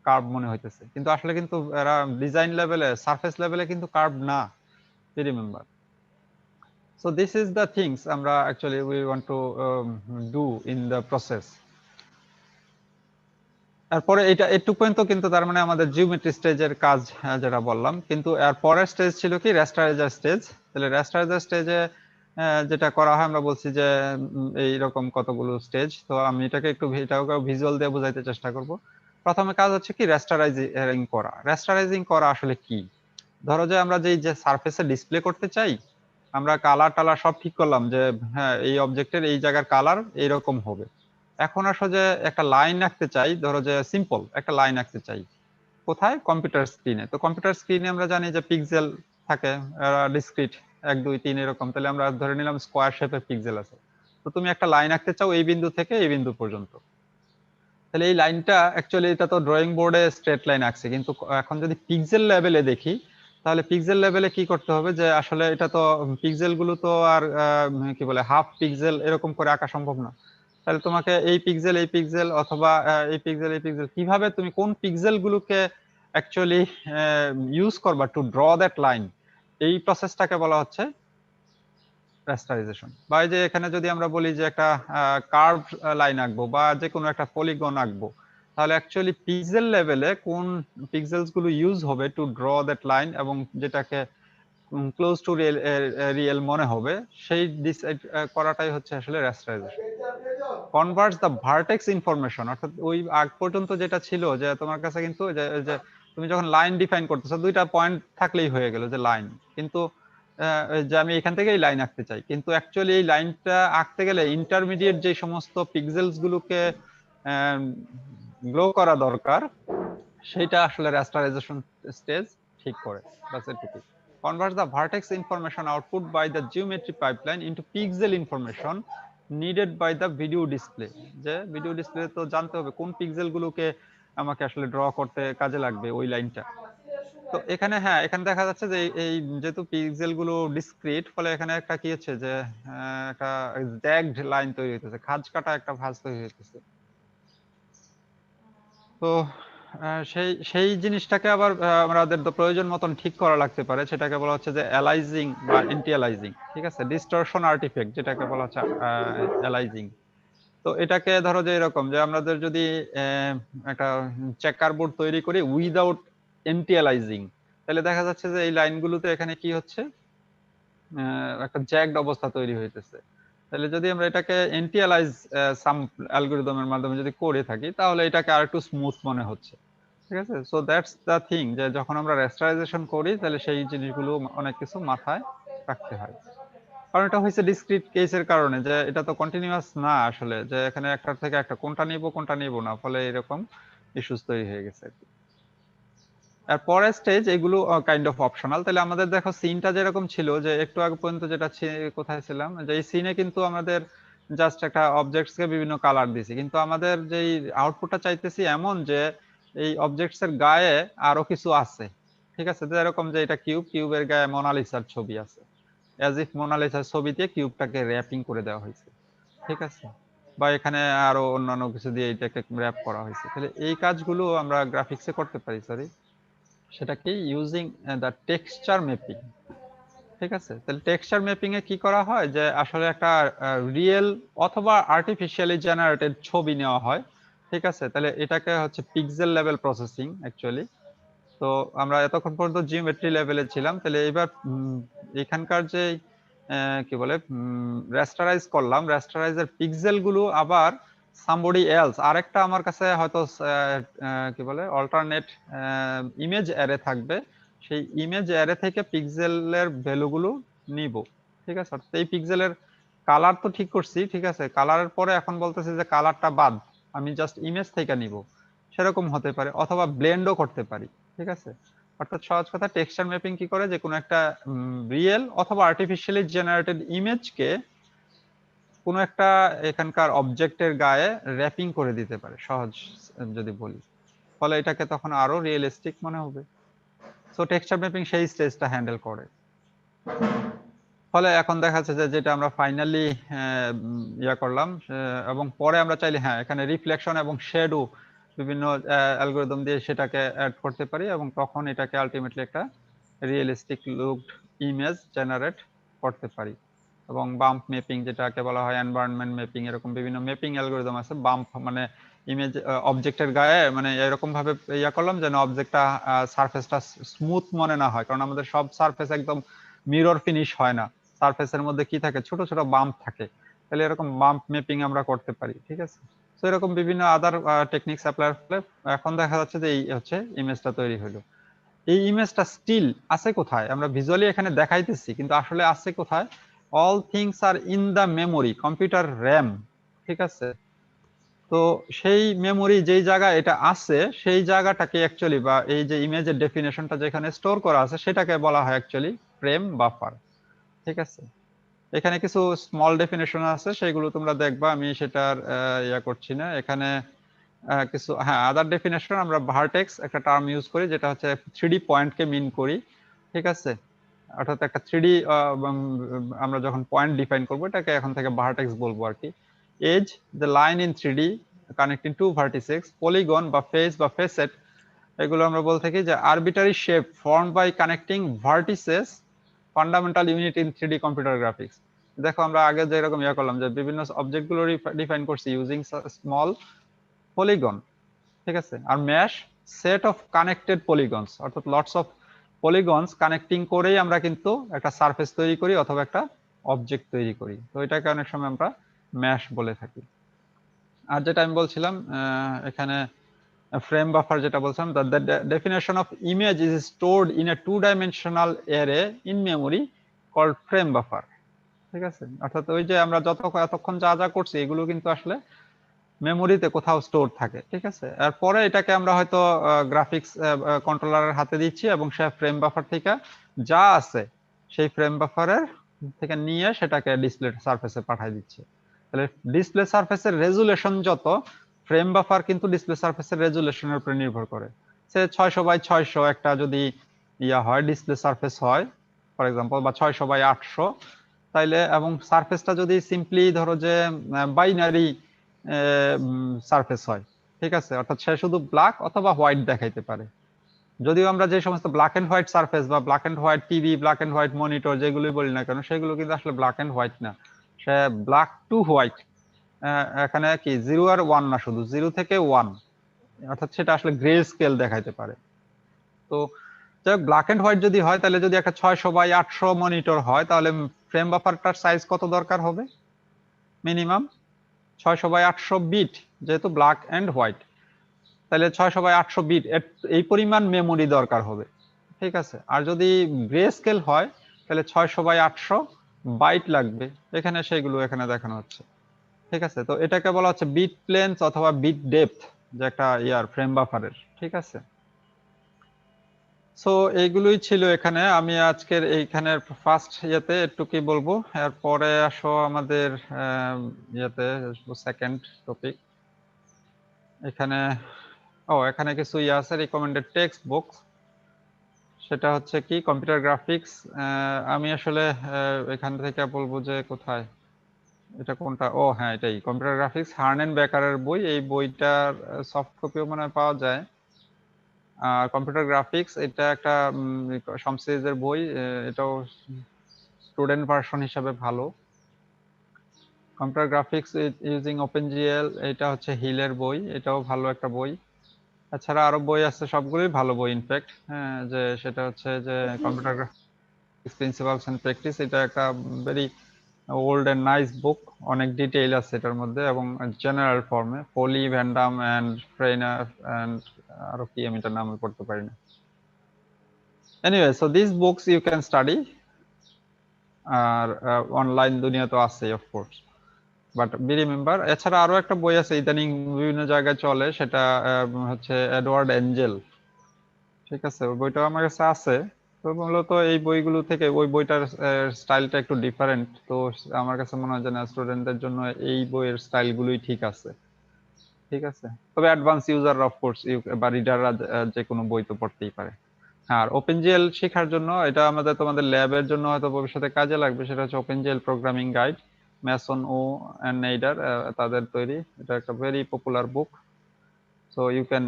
কার্ভ মনে হইতেছে, কিন্তু আসলে কিন্তু এরা ডিজাইন লেভেলে, সারফেস লেভেলে কিন্তু কার্ভ না। Remember, so this is the things আমরা actually we want to do in the process. তারপরে এটা একটু পর্যন্ত কিন্তু তার মানে আমাদের জিওমেট্রি স্টেজের কাজ যেটা বললাম, কিন্তু এর পরের স্টেজ ছিল কি রেস্টারাইজার স্টেজ। তাহলে রেস্টারাইজার স্টেজে যেটা করা হয়, আমরা বলছি যে এই রকম কতগুলো স্টেজ, তো আমি এটাকে একটু এটাকে ভিজুয়াল দিয়ে বোঝাইতে চেষ্টা করব। প্রথমে কাজ হচ্ছে কি রেস্টারাইজিং করা। রেস্টারাইজিং করা আসলে কি? ধরো যে আমরা যে সারফেসে ডিসপ্লে করতে চাই, আমরা কালার টালার সব ঠিক করলাম যে হ্যাঁ এই অবজেক্টের এই জায়গার কালার এইরকম হবে। এখন আসলে যে একটা লাইন আঁকতে চাই, ধরো যে সিম্পল একটা লাইন আঁকতে চাই, কোথায়? কম্পিউটার স্ক্রিনে। তো কম্পিউটার স্ক্রিনে আমরা জানি যে পিক্সেল থাকে ডিসক্রিট 1 2 3 এরকম। তাহলে আমরা ধরে নিলাম স্কোয়ার শেপের পিক্সেল আছে। তো তুমি একটা লাইন আঁকতে চাও এই বিন্দু থেকে এই বিন্দু পর্যন্ত। তাহলে এই লাইনটা অ্যাকচুয়ালি এটা তো ড্রয়িং বোর্ডে স্ট্রেট লাইন আঁকছে, কিন্তু এখন যদি পিক্সেল লেভেলে দেখি, তাহলে পিক্সেল লেভেলে কি করতে হবে যে আসলে এটা তো পিক্সেল গুলো তো আর কি বলে হাফ পিক্সেল এরকম করে আঁকা সম্ভব না। তাহলে তোমাকে এই পিক্সেল অথবা এই পিক্সেল কিভাবে তুমি কোন পিক্সেল গুলোকে অ্যাকচুয়ালি ইউজ করবা টু ড্র দ্যাট লাইন, এই প্রসেসটাকে বলা হচ্ছে রাস্টারাইজেশন। বা এই যে এখানে যদি আমরা বলি যে একটা কার্ভ লাইন আঁকবো বা যে কোনো একটা পলিগন আঁকবো, তাহলে অ্যাকচুয়ালি পিক্সেল লেভেলে কোন পিক্সেলস গুলো ইউজ হবে টু ড্র দ্যাট লাইন এবং যেটাকে ক্লোজ টু রিয়েল মনে হবে, সেই ডিসাইড করাটাই হচ্ছে আসলে রেস্টারাইজেশন। কনভার্টস দ্য ভার্টেক্স ইনফরমেশন, অর্থাৎ ওই আগ পর্যন্ত যেটা ছিল যে তোমার কাছে কিন্তু যে তুমি যখন লাইন ডিফাইন করতেছো দুইটা পয়েন্ট থাকলেই হয়ে গেল যে লাইন, কিন্তু যে আমি এখান থেকে এই লাইন আঁকতে চাই, কিন্তু অ্যাকচুয়ালি এই লাইনটা আঁকতে গেলে ইন্টারমিডিয়েট যে সমস্ত পিক্সেলস গুলোকে গ্লো করা দরকার সেটা আসলে রেস্টারাইজেশন স্টেজ ঠিক করে। বাস এটুকুই। Converts the vertex information output by the geometry pipeline into pixel information needed by the video display। যে ভিডিও ডিসপ্লে তো জানতে হবে কোন পিক্সেল গুলোকে আমাকে আসলে ড্র করতে কাজে লাগবে ওই লাইনটা। তো এখানে হ্যাঁ, এখানে দেখা যাচ্ছে যে এই যেহেতু পিক্সেল গুলো ডিসক্রিট, ফলে এখানে একটা কি হচ্ছে যে একটা জ্যাগড লাইন তৈরি হইতেছে, খাঁজ কাটা একটা ভাঁজ তৈরি হইতেছে। তো সেই সেই জিনিসটাকে আবার আমাদের তো প্রয়োজন মতন ঠিক করা লাগতে পারে, সেটাকে বলা হচ্ছে যে অ্যালাইজিং বা এন্টি অ্যালাইজিং। ঠিক আছে, ডিস্টরশন আর্টিফ্যাক্ট যেটাকে বলা হচ্ছে অ্যালাইজিং। তো এটাকে ধরো যে এরকম যে আমাদের যদি একটা চেকার বোর্ড তৈরি করি উইদাউট এন্টি অ্যালাইজিং, তাহলে দেখা যাচ্ছে যে এই লাইনগুলোতে এখানে কি হচ্ছে, একটা জ্যাগড অবস্থা তৈরি হইতেছে। তাহলে যদি আমরা এটাকে এন্টি অ্যালাইজ সাম অ্যালগরিদমের মাধ্যমে যদি করে থাকি, তাহলে এটাকে আরেকটু স্মুথ মনে হচ্ছে। ঠিক আছে, সো দ্যাটস দ্য থিং, যে যখন আমরা রেস্টারাইজেশন করি তাহলে সেই জিনিসগুলো অনেক কিছু মাথায় রাখতে হয়। কারণ এটা হয়েছে ডিসক্রিট কেসের কারণে, যে এটা তো কন্টিনিউয়াস না আসলে, যে এখানে একটার থেকে একটা কোনটা নিব কোনটা নিব না, ফলে এরকম ইস্যুস তৈরি হয়ে গেছে আর কি। আর পরের স্টেজ এগুলো কাইন্ড অফ অপশনাল। তাহলে আমাদের দেখো সিনটা যেরকম ছিল, যে একটু আগে পর্যন্ত যেটা কোথায় ছিলাম, যে এই সিনে কিন্তু আমাদের জাস্ট একটা অবজেক্টস কে বিভিন্ন কালার দিছি, কিন্তু আমাদের যেই আউটপুটটা চাইতেছি এমন যে এই অবজেক্টস এর গায়ে আরো কিছু আছে। ঠিক আছে, যেরকম যে এটা কিউব, কিউবের গায়ে মোনালিসার ছবি আছে, অ্যাজ ইফ মোনালিসার ছবি দিয়ে কিউবটাকে র্যাপিং করে দেওয়া হয়েছে। ঠিক আছে, বা এখানে আরো অন্যান্য কিছু দিয়ে এটাকে র্যাপ করা হয়েছে। তাহলে এই কাজগুলো আমরা গ্রাফিক্সে করতে পারি, সরি, সেটা কি ইউজিং দ্য টেক্সচার ম্যাপিং। ঠিক আছে, তাহলে টেক্সচার ম্যাপিং এ কি করা হয়, যে আসলে একটা রিয়েল অথবা আর্টিফিশিয়ালি জেনারেটেড ছবি নেওয়া হয়। ঠিক আছে, তাহলে এটাকে হচ্ছে পিক্সেল লেভেল প্রসেসিং অ্যাকচুয়ালি। তো আমরা এতক্ষণ পর্যন্ত জিওমেট্রি লেভেলে ছিলাম, তাহলে এবার এখানকার যে কি বলে রেস্টারাইজ করলাম, রেস্টারাইজের পিক্সেল গুলো আবার সামবডি এলস আরেকটা আমার কাছে হয়তো কি বলে অল্টারনেট ইমেজ অ্যারে থাকবে, সেই ইমেজ অ্যারে থেকে পিক্সেলের ভ্যালুগুলো নিব। ঠিক আছে, অর্থাৎ এই পিক্সেলের কালার তো ঠিক করছি, ঠিক আছে, কালারের পরে এখন বলতেছে যে কালারটা বাদ, আমি জাস্ট ইমেজ থেকে নিব, সেরকম হতে পারে, অথবা ব্লেন্ডও করতে পারি। ঠিক আছে, অর্থাৎ সহজ কথা টেক্সচার ম্যাপিং কি করে, যে কোনো একটা রিয়েল অথবা আর্টিফিশিয়ালি জেনারেটেড ইমেজকে কোনো একটা এখানকার অবজেক্টের গায়ে র্যাপিং করে দিতে পারে, সহজ যদি বলি, ফলে এটাকে তখন আরো রিয়েলিস্টিক মনে হবে। সো টেক্সচার ম্যাপিং সেই স্টেজটা হ্যান্ডেল করে। ফলে এখন দেখা যাচ্ছে যে যেটা আমরা ফাইনালি ইয়া করলাম, এবং পরে আমরা চাইলে হ্যাঁ এখানে রিফ্লেকশন এবং শ্যাডো বিভিন্ন অ্যালগরিদম দিয়ে সেটাকে অ্যাড করতে পারি, এবং তখন এটাকে আলটিমেটলি একটা রিয়েলিস্টিক লুকড ইমেজ জেনারেট করতে পারি। এবং বাম্প ম্যাপিং যেটাকে বলা হয় এনভায়রনমেন্ট ম্যাপিং, এরকম বিভিন্ন ম্যাপিং অ্যালগরিদম আছে। বাম্প মানে ইমেজ অবজেক্টের গায়ে মানে এরকম ভাবে ইয়া করলাম যেন অবজেক্টটা সারফেসটা স্মুথ মনে না হয়, কারণ আমাদের সব সারফেস একদম মিরর ফিনিশ হয় না, সারফেসের মধ্যে কি থাকে, ছোট ছোট বাম্প থাকে। তাহলে এরকম বাম্প ম্যাপিং আমরা করতে পারি। ঠিক আছে, তো এরকম বিভিন্ন আদার টেকনিক্স অ্যাপ্লাই করলে এখন দেখা যাচ্ছে যে এই হচ্ছে ইমেজটা তৈরি হলো। এই ইমেজটা স্টিল আছে কোথায়, আমরা ভিজুয়ালি এখানে দেখাইতেছি, কিন্তু আসলে আছে কোথায়, all things are in the memory, computer RAM. ঠিক আছে, তো সেই মেমোরি যেই জায়গা এটা আছে, সেই জায়গাটাকে অ্যাকচুয়ালি, বা এই যে ইমেজের ডেফিনেশনটা যেখানে স্টোর করা আছে, সেটাকে বলা হয় অ্যাকচুয়ালি ফ্রেম বাফার। ঠিক আছে, এখানে কিছু স্মল ডেফিনেশন আছে, সেগুলো তোমরা দেখবা, আমি সেটার ইয়া করছি না এখানে। কিছু হ্যাঁ আদার ডেফিনেশন, আমরা ভার্টেক্স একটা টার্ম ইউজ করি, যেটা হচ্ছে 3D পয়েন্টকে মিন করি। ঠিক আছে, অর্থাৎ একটা 3D আমরা যখন পয়েন্ট ডিফাইন করবো, এটাকে এখন থেকে ভার্টেক্স বলবো আর কি। Edge, the line in 3D connecting to vertices. Polygon বা ফেস বা ফেসেট, এগুলো আমরা বলতে থাকি যে arbitrary shape formed by connecting vertices, fundamental unit in 3D computer graphics. দেখো আমরা আগে যেরকম ইয়া করলাম, যে বিভিন্ন অবজেক্ট গুলো ডিফাইন করছি ইউজিং স্মল পলিগন। ঠিক আছে, আর ম্যাশ সেট অফ কানেক্টেড পলিগনস, অর্থাৎ লটস অফ পলিগনস কানেক্টিং করেই আমরা কিন্তু একটা সারফেস তৈরি করি অথবা একটা অবজেক্ট তৈরি করি। তো এটাকে অনেক সময় আমরা ম্যাশ বলে থাকি। আর যেটা আমি বলছিলাম এখানে frame buffer যেটা বলছিলাম, the definition of image is stored in a two-dimensional array in memory called frame buffer। ঠিক আছে, অর্থাৎ ওই যে আমরা এতক্ষণ যা যা করছি এগুলো কিন্তু আসলে মেমোরিতে কোথাও স্টোর থাকে। ঠিক আছে, এরপরে এটাকে আমরা হয়তো গ্রাফিক্স কন্ট্রোলারের হাতে দিচ্ছি এবং সে ফ্রেম বাফার থেকে যা আছে সেই ফ্রেম বাফারের থেকে নিয়ে সেটাকে ডিসপ্লে সারফেসে পাঠিয়ে দিচ্ছে। তাহলে ডিসপ্লে সারফেসের রেজুলেশন যত, ফ্রেম বাফার কিন্তু ডিসপ্লে সারফেসের রেজুলেশনের উপর নির্ভর করে। সে 600x600 একটা যদি হয় ডিসপ্লে সারফেস হয় ফর এক্সাম্পল, বা 600x800, তাইলে এবং সারফেসটা যদি সিম্পলি ধরো যে বাইনারি সারফেস হয়, ঠিক আছে, অর্থাৎ সে শুধু ব্ল্যাক অথবা হোয়াইট দেখাইতে পারে। যদিও আমরা যে সমস্ত ব্ল্যাক এন্ড হোয়াইট সারফেস বা black and white TV, black and white monitor যেগুলোই বলি না কেন, সেগুলো কিন্তু আসলে ব্ল্যাক এন্ড হোয়াইট না, সে ব্ল্যাক টু হোয়াইট। এখানে কি 0 আর 1 না, শুধু 0 থেকে 1, অর্থাৎ সেটা আসলে গ্রে স্কেল দেখাইতে পারে। তো ব্ল্যাক এন্ড হোয়াইট যদি হয়, তাহলে যদি একটা 600x800 মনিটর হয়, তাহলে ফ্রেম বাফারটার সাইজ কত দরকার হবে? মিনিমাম 600x800 বিট, যেহেতু ব্ল্যাক এন্ড হোয়াইট, তাহলে 600x800 বিট এই পরিমাণ মেমোরি দরকার হবে। ঠিক আছে, আর যদি গ্রে স্কেল হয় তাহলে 600x800 বাইট লাগবে। এখানে সেগুলো এখানে দেখানো হচ্ছে। ঠিক আছে, তো এটাকে বলা হচ্ছে বিট লেন্থ অথবা বিট ডেপথ, যে একটা ফ্রেম বাফারের। ঠিক আছে, সো এইগুলোই ছিল এখানে। আমি আজকের এইখানের ফার্স্ট একটু কি বলবো, এরপরে আসো আমাদের সেকেন্ড টপিক। এখানে এখানে কিছু আছে রিকমেন্ডেড টেক্সট বুকস। সেটা হচ্ছে কি কম্পিউটার গ্রাফিক্স। আমি আসলে এখান থেকে বলবো যে কোথায় এটা, কোনটা, হ্যাঁ এটাই, কম্পিউটার গ্রাফিক্স হার্নেন বেকারের বই। এই বইটার সফট কপিও মনে হয় পাওয়া যায়। কম্পিউটার গ্রাফিক্স এটা একটা সম সিরিজের বই, এটাও স্টুডেন্ট ভার্সন হিসাবে ভালো। কম্পিউটার গ্রাফিক্স ইউজিং ওপেনজিএল, এটা হচ্ছে হিলের বই, এটাও ভালো একটা বই। এছাড়া আরো বই আছে, সবগুলোই ভালো বই ইনফ্যাক্ট। হ্যাঁ, যে সেটা হচ্ছে যে computer graphics principles and practice, এটা একটা very old and nice book, অনেক ডিটেইল আছে এটার মধ্যে এবং জেনারেল ফর্মে। পলি ভ্যান্ডাম এন্ড ফ্রেইনার এন্ড আরো কি, আমি এটার নাম পড়তে পারি না। Anyway, so this books you can study, আর অনলাইন দুনিয়া তো আছে অফকোর্স, বাট বি রিমেম্বার। এছাড়া আরো একটা বই আছে ইদানিং বিভিন্ন জায়গায় চলে, সেটা হচ্ছে এডওয়ার্ড এঞ্জেল। ঠিক আছে, ওই বইটাও আমার কাছে আছে। তো মূলত এই বইগুলো থেকে ওই বইটার স্টাইলটা একটু ডিফারেন্ট, তো আমার কাছে মনে হয় যে না, স্টুডেন্টদের জন্য এই বইয়ের স্টাইলগুলোই ঠিক আছে। ঠিক আছে, তবে অ্যাডভান্স ইউজার অফকোর্স বা রিডাররা যে কোনো বই তো পড়তেই পারে। আর ওপেনজিএল শেখার জন্য এটা তোমাদের ল্যাবের জন্য হয়তো ভবিষ্যতে কাজে লাগবে, সেটা হচ্ছে OpenGL programming guide, Mason Woo and Neider তাদের তৈরি। এটা একটা very popular book, so you can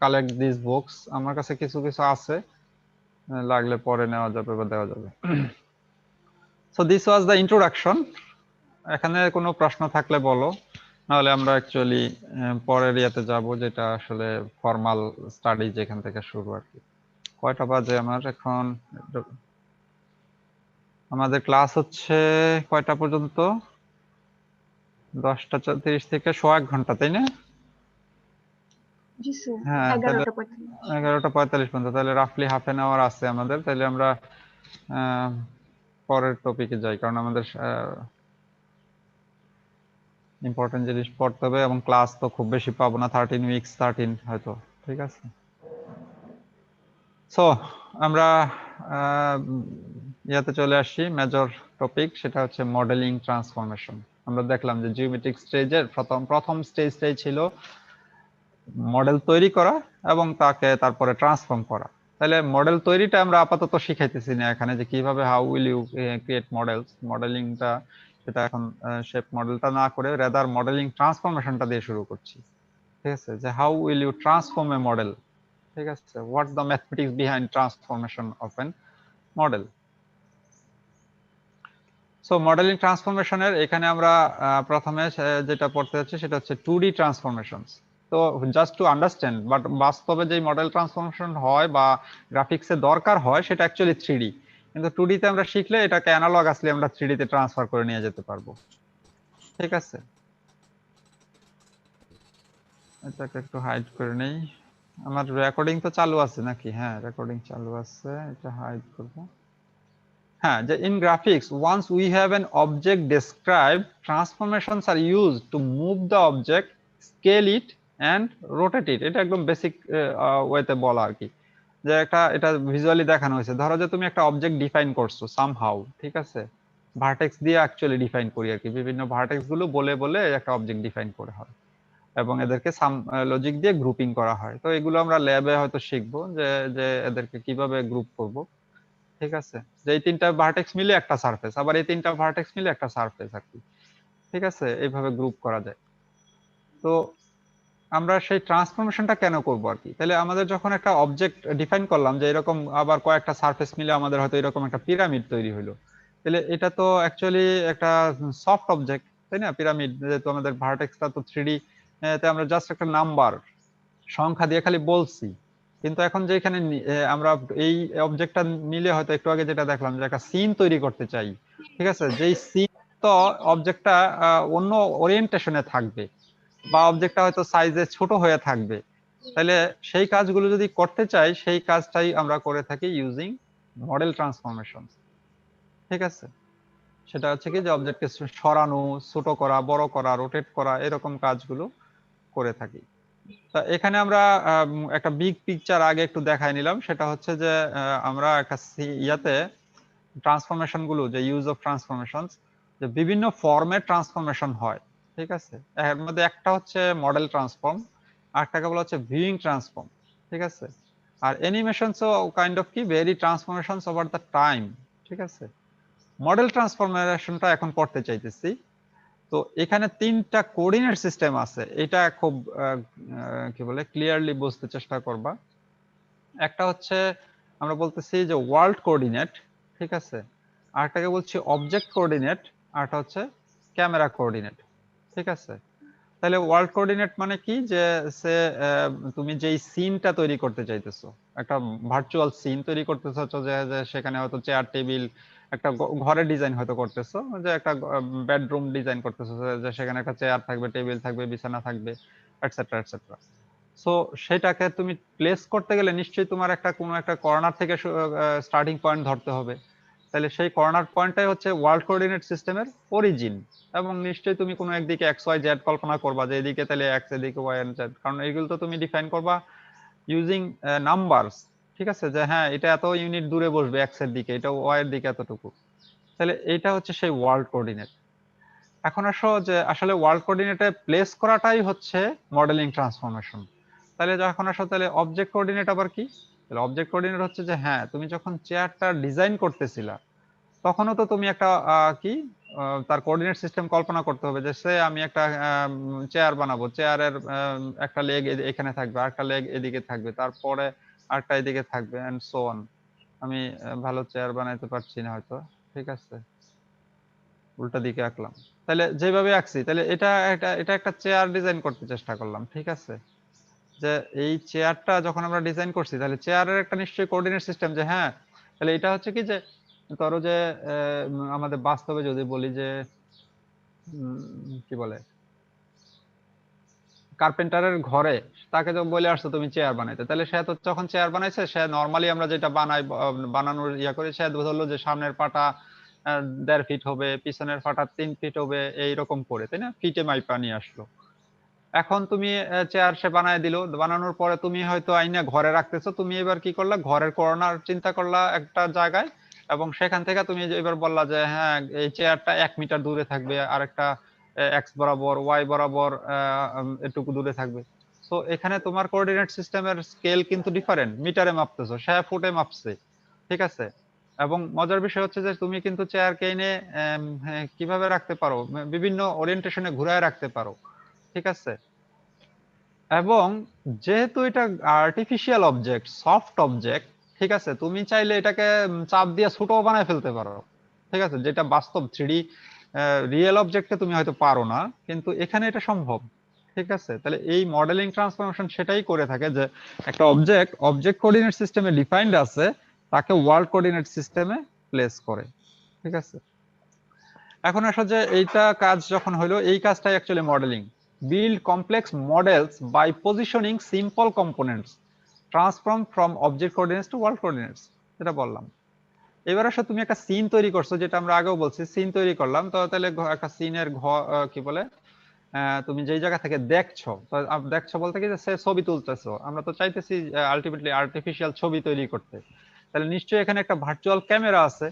collect this books. আমার কাছে কিছু কিছু আছে, লাগলে পরে নেওয়া যাবে বা দেওয়া যাবে। So this was the introduction. এখানে কোনো প্রশ্ন থাকলে বলো, নাহলে আমরা অ্যাকচুয়ালি পরের ইয়াতে যাব, যেটা আসলে ফর্মাল স্টাডি যেখান থেকে শুরু আর কি। কয়টা বাজে আমার এখন? আমাদের ক্লাস হচ্ছে কয়টা পর্যন্ত? 10:30 থেকে 1.5 ঘন্টা, তাই না? জি স্যার, হ্যাঁ, তাহলে 11:45। 11:45 পর্যন্ত, তাহলে রাফলি হাফ এন আওয়ার আছে আমাদের। তাহলে আমরা পরের টপিকে যাই, কারণ আমাদের ইম্পর্টেন্ট জিনিস পড়তে হবে এবং ক্লাস তো খুব বেশি পাবো না, 13 উইকস 13 হয়তো। ঠিক আছে, সো আমরা ইয়াতে চলে আসি মেজর টপিক, সেটা হচ্ছে মডেলিং ট্রান্সফরমেশন। আমরা দেখলাম যে জিওমেট্রিক স্টেজের প্রথম স্টেজটাই ছিল মডেল তৈরি করা এবং তাকে তারপরে ট্রান্সফর্ম করা। তাহলে মডেল তৈরিটা আমরা আপাতত শিখাইতেছি না এখানে, যে কিভাবে how will you create models, মডেলিংটা সেটা এখন শেপ মডেলটা না করে রেদার মডেলিং ট্রান্সফরমেশনটা দিয়ে শুরু করছি। ঠিক আছে, যে how will you transform a model. ঠিক আছে, what's the mathematics behind transformation of an model. So modelling ট্রান্সফরমেশনের এখানে আমরা প্রথমে যেটা পড়তে যাচ্ছি সেটা হচ্ছে 2D ট্রান্সফরমেশনস। তো জাস্ট টু আন্ডারস্ট্যান্ড, বাট বাস্তবে যে মডেল ট্রান্সফরমেশন হয় বা গ্রাফিক্সে দরকার হয় সেটা অ্যাকচুয়ালি 3D, কিন্তু 2D তে আমরা শিখলে এটাকে অ্যানালগ আসলে আমরা 3D তে ট্রান্সফার করে নিয়ে যেতে পারবো। ঠিক আছে, এটাকে একটু হাইড করে নেই। আমার রেকর্ডিং তো চালু আছে নাকি? হ্যাঁ, রেকর্ডিং চালু আছে, এটা হাইড করব। হ্যাঁ, যে in graphics once we have an object described, transformations are used to move the object, scale it and rotate it. এটা একদম বেসিক ওয়েতে বলা আর কি, যে একটা এটা ভিজুয়ালি দেখানো হয়েছে। ধরো যে তুমি একটা অবজেক্ট ডিফাইন করছো সামহাউ, ঠিক আছে, ভার্টেক্স দিয়ে অ্যাকচুয়ালি ডিফাইন করি আর কি, বিভিন্ন ভার্টেক্স গুলো বলে বলে একটা অবজেক্ট ডিফাইন করে হয় এবং এদেরকে সাম লজিক দিয়ে গ্রুপিং করা হয়। তো এগুলো আমরা ল্যাবে হয়তো শিখবো যে যে এদেরকে কিভাবে গ্রুপ করব। ঠিক আছে, যে এই তিনটা ভার্টেক্স মিলে একটা সারফেস, আবার এই তিনটা ভার্টেক্স মিলে একটা সারফেস আর কি। ঠিক আছে, এইভাবে গ্রুপ করা যায়। তো আমরা সেই ট্রান্সফরমেশনটা কেন করব আর কি? তাহলে আমাদের যখন একটা অবজেক্ট ডিফাইন করলাম যে এরকম আবার কয়েকটা সারফেস মিলে আমাদের হয়তো এরকম একটা পিরামিড তৈরি হলো, তাহলে এটা তো অ্যাকচুয়ালি একটা সফট অবজেক্ট, তাই না? পিরামিড যেহেতু আমাদের ভার্টেক্সটা তো 3D তে আমরা জাস্ট একটা নাম্বার সংখ্যা দিয়ে খালি বলছি, কিন্তু এখন যে এখানে আমরা এই অবজেক্টটা মিলে হয়তো একটু আগে যেটা দেখলাম যে একটা সিন তৈরি করতে চাই, ঠিক আছে, যেই সিন তো অবজেক্টটা অন্য ওরিয়েন্টেশনে থাকবে বা অবজেক্টটা হয়তো সাইজে ছোট হয়ে থাকবে, তাহলে সেই কাজগুলো যদি করতে চাই সেই কাজটাই আমরা করে থাকি ইউজিং মডেল ট্রান্সফরমেশন। ঠিক আছে, সেটা হচ্ছে কি যে অবজেক্টকে সরানো, ছোট করা, বড় করা, রোটেট করা, এরকম কাজগুলো করে থাকি। তা এখানে আমরা একটা বিগ পিকচার আগে একটু দেখাই নিলাম, সেটা হচ্ছে যে আমরা একটা ইয়াতে ট্রান্সফরমেশন গুলো, যে ইউজ অফ ট্রান্সফরমেশন, যে বিভিন্ন ফর্মে ট্রান্সফরমেশন হয়। ঠিক আছে, এর মধ্যে একটা হচ্ছে মডেল ট্রান্সফর্ম, আরেকটাকে বলা হচ্ছে ভিউইং ট্রান্সফর্ম। ঠিক আছে, আর অ্যানিমেশনসও কাইন্ড অফ কি very transformations over the time. ঠিক আছে, মডেল ট্রান্সফরমেশনটা এখন পড়তে চাইতেছি। তো এখানে তিনটা কোঅর্ডিনেট সিস্টেম আছে, এটা খুব কি বলে ক্লিয়ারলি বুঝতে চেষ্টা করবা। একটা হচ্ছে আমরা বলতেছি যে ওয়ার্ল্ড কোঅর্ডিনেট, ঠিক আছে, আরেকটাকে বলছি অবজেক্ট কোঅর্ডিনেট, আরেকটা হচ্ছে ক্যামেরা কোঅর্ডিনেট। ঠিক আছে, তাহলে ওয়ার্ল্ড কোঅর্ডিনেট মানে কি, যে সে তুমি যেই সিনটা তৈরি করতে চাইতেছো, একটা ভার্চুয়াল সিন তৈরি করতেছো, যে যে সেখানে হয়তো চেয়ার টেবিল, একটা ঘরের ডিজাইন হয়তো করতেছো, যে একটা বেডরুম ডিজাইন করতেছো, যে সেখানে একটা চেয়ার থাকবে, টেবিল থাকবে, বিছানা থাকবে, এটসেট্রা এটসেট্রা। সো সেটাকে তুমি প্লেস করতে গেলে নিশ্চয়ই তোমার একটা কোনো একটা কর্নার থেকে স্টার্টিং পয়েন্ট ধরতে হবে। তাহলে সেই কর্নার পয়েন্টটাই হচ্ছে ওয়ার্ল্ড কোঅর্ডিনেট সিস্টেমের অরিজিন। এবং নিশ্চয়ই তুমি কোনো একদিকে এক্স ওয়াই জেড কল্পনা করবা, যে এদিকে তাহলে এক্স, এদিকে ওয়াই এন্ড জেড, কারণ এগুলো তো তুমি ডিফাইন করবা ইউজিং নাম্বারস। ঠিক আছে, যে হ্যাঁ এটা এত ইউনিট দূরে বসবে এক্স এর দিকে, এটা ওয়াই এর দিকে এতটুকু। তাহলে এটা হচ্ছে সেই ওয়ার্ল্ড কোঅর্ডিনেট। এখন আসো যে আসলে ওয়ার্ল্ড কোঅর্ডিনেটে প্লেস করাটাই হচ্ছে মডেলিং ট্রান্সফরমেশন। তাহলে যখন আসো তাহলে অবজেক্ট কোঅর্ডিনেট আবার কি? তাহলে অবজেক্ট কোঅর্ডিনেট হচ্ছে যে হ্যাঁ তুমি যখন চেয়ারটা ডিজাইন করতেছিলা তখনও তো তুমি একটা কি তার কোঅর্ডিনেট সিস্টেম কল্পনা করতে হবে, যে সে আমি একটা চেয়ার বানাবো, চেয়ারের একটা লেগ এখানে থাকবে, আরেকটা লেগ এদিকে থাকবে, তারপরে আরেকটা এদিকে থাকবে এন্ড সো অন। আমি ভালো চেয়ার বানাইতে পারছি না হয়তো, ঠিক আছে, উল্টা দিকে আঁকলাম। তাহলে যেভাবে আঁকছি, তাহলে এটা এটা এটা একটা চেয়ার ডিজাইন করতে চেষ্টা করলাম। ঠিক আছে, যে এই চেয়ারটা যখন আমরা ডিজাইন করছি তাহলে চেয়ারের একটা নিশ্চয়ই কোঅর্ডিনেট সিস্টেম, যে হ্যাঁ তাহলে এটা হচ্ছে কি যে ধরো যে আমাদের বাস্তবে যদি বলি যে কি বলে কার্পেন্টারের ঘরে তাকে যখন বলে আসছো তুমি চেয়ার বানাইতে, তাহলে সে তো যখন চেয়ার বানাইছে সে নরমালি আমরা যেটা বানাই বানানোর ইয়া করি, সে ধরলো যে সামনের পাটা 1.5 ফিট হবে, পিছনের পাটা 3 ফিট হবে, এইরকম করে, তাই না, ফিটে মাইপা নিয়ে আসলো। এখন তুমি চেয়ার সে বানায় দিল, বানানোর পরে তুমি হয়তো আইনা ঘরে রাখতেছো, তুমি এবার কি করলা, ঘরের কর্নার চিন্তা করলা একটা জায়গায়, এবং সেখান থেকে তুমি এবার বললা যে হ্যাঁ এই চেয়ারটা 1 মিটার দূরে থাকবে, আরেকটা এক্স বরাবর, ওয়াই বরাবর এটুকু দূরে থাকবে। তো এখানে তোমার কোঅর্ডিনেট সিস্টেমের স্কেল কিন্তু ডিফারেন্ট, মিটারে মাপতেছো, সে ফুটে মাপছে। ঠিক আছে, এবং মজার বিষয় হচ্ছে যে তুমি কিন্তু চেয়ারকে এনে কিভাবে রাখতে পারো, বিভিন্ন ওরিয়েন্টেশনে ঘুরায় রাখতে পারো। ঠিক আছে, এবং যেহেতু এটা আর্টিফিশিয়াল অবজেক্ট, সফট অবজেক্ট, ঠিক আছে, তুমি চাইলে এটাকে চাপ দিয়ে ছোটও বানায় ফেলতে পারো। ঠিক আছে, যেটা বাস্তব 3D রিয়েল অবজেক্টে তুমি হয়তো পারো না, কিন্তু এখানে এটা সম্ভব। ঠিক আছে? তাহলে এই মডেলিং ট্রান্সফরমেশন সেটাই করে থাকে যে একটা অবজেক্ট কোঅর্ডিনেট সিস্টেমে ডিফাইন্ড আছে, তাকে ওয়ার্ল্ড কোঅর্ডিনেট সিস্টেমে প্লেস করে। ঠিক আছে, এখন আসলে যে এইটা কাজ যখন হলো, এই কাজটাই actually modelling. Build complex models by positioning simple components, transform from object coordinates to world coordinates, যেটা বললাম। এবার আসলে তুমি একটা সিন তৈরি করছো, যেটা আমরা আগেও বলছি, সিন তৈরি করলাম। তো তাহলে একটা সিনের কি বলে, তুমি যেই জায়গা থেকে দেখছো, তো দেখছো বলতে কি যে সে ছবি তুলতেছো, আমরা তো চাইতেছি আলটিমেটলি আর্টিফিশিয়াল ছবি তৈরি করতে। তাহলে নিশ্চয়ই এখানে একটা ভার্চুয়াল ক্যামেরা আছে।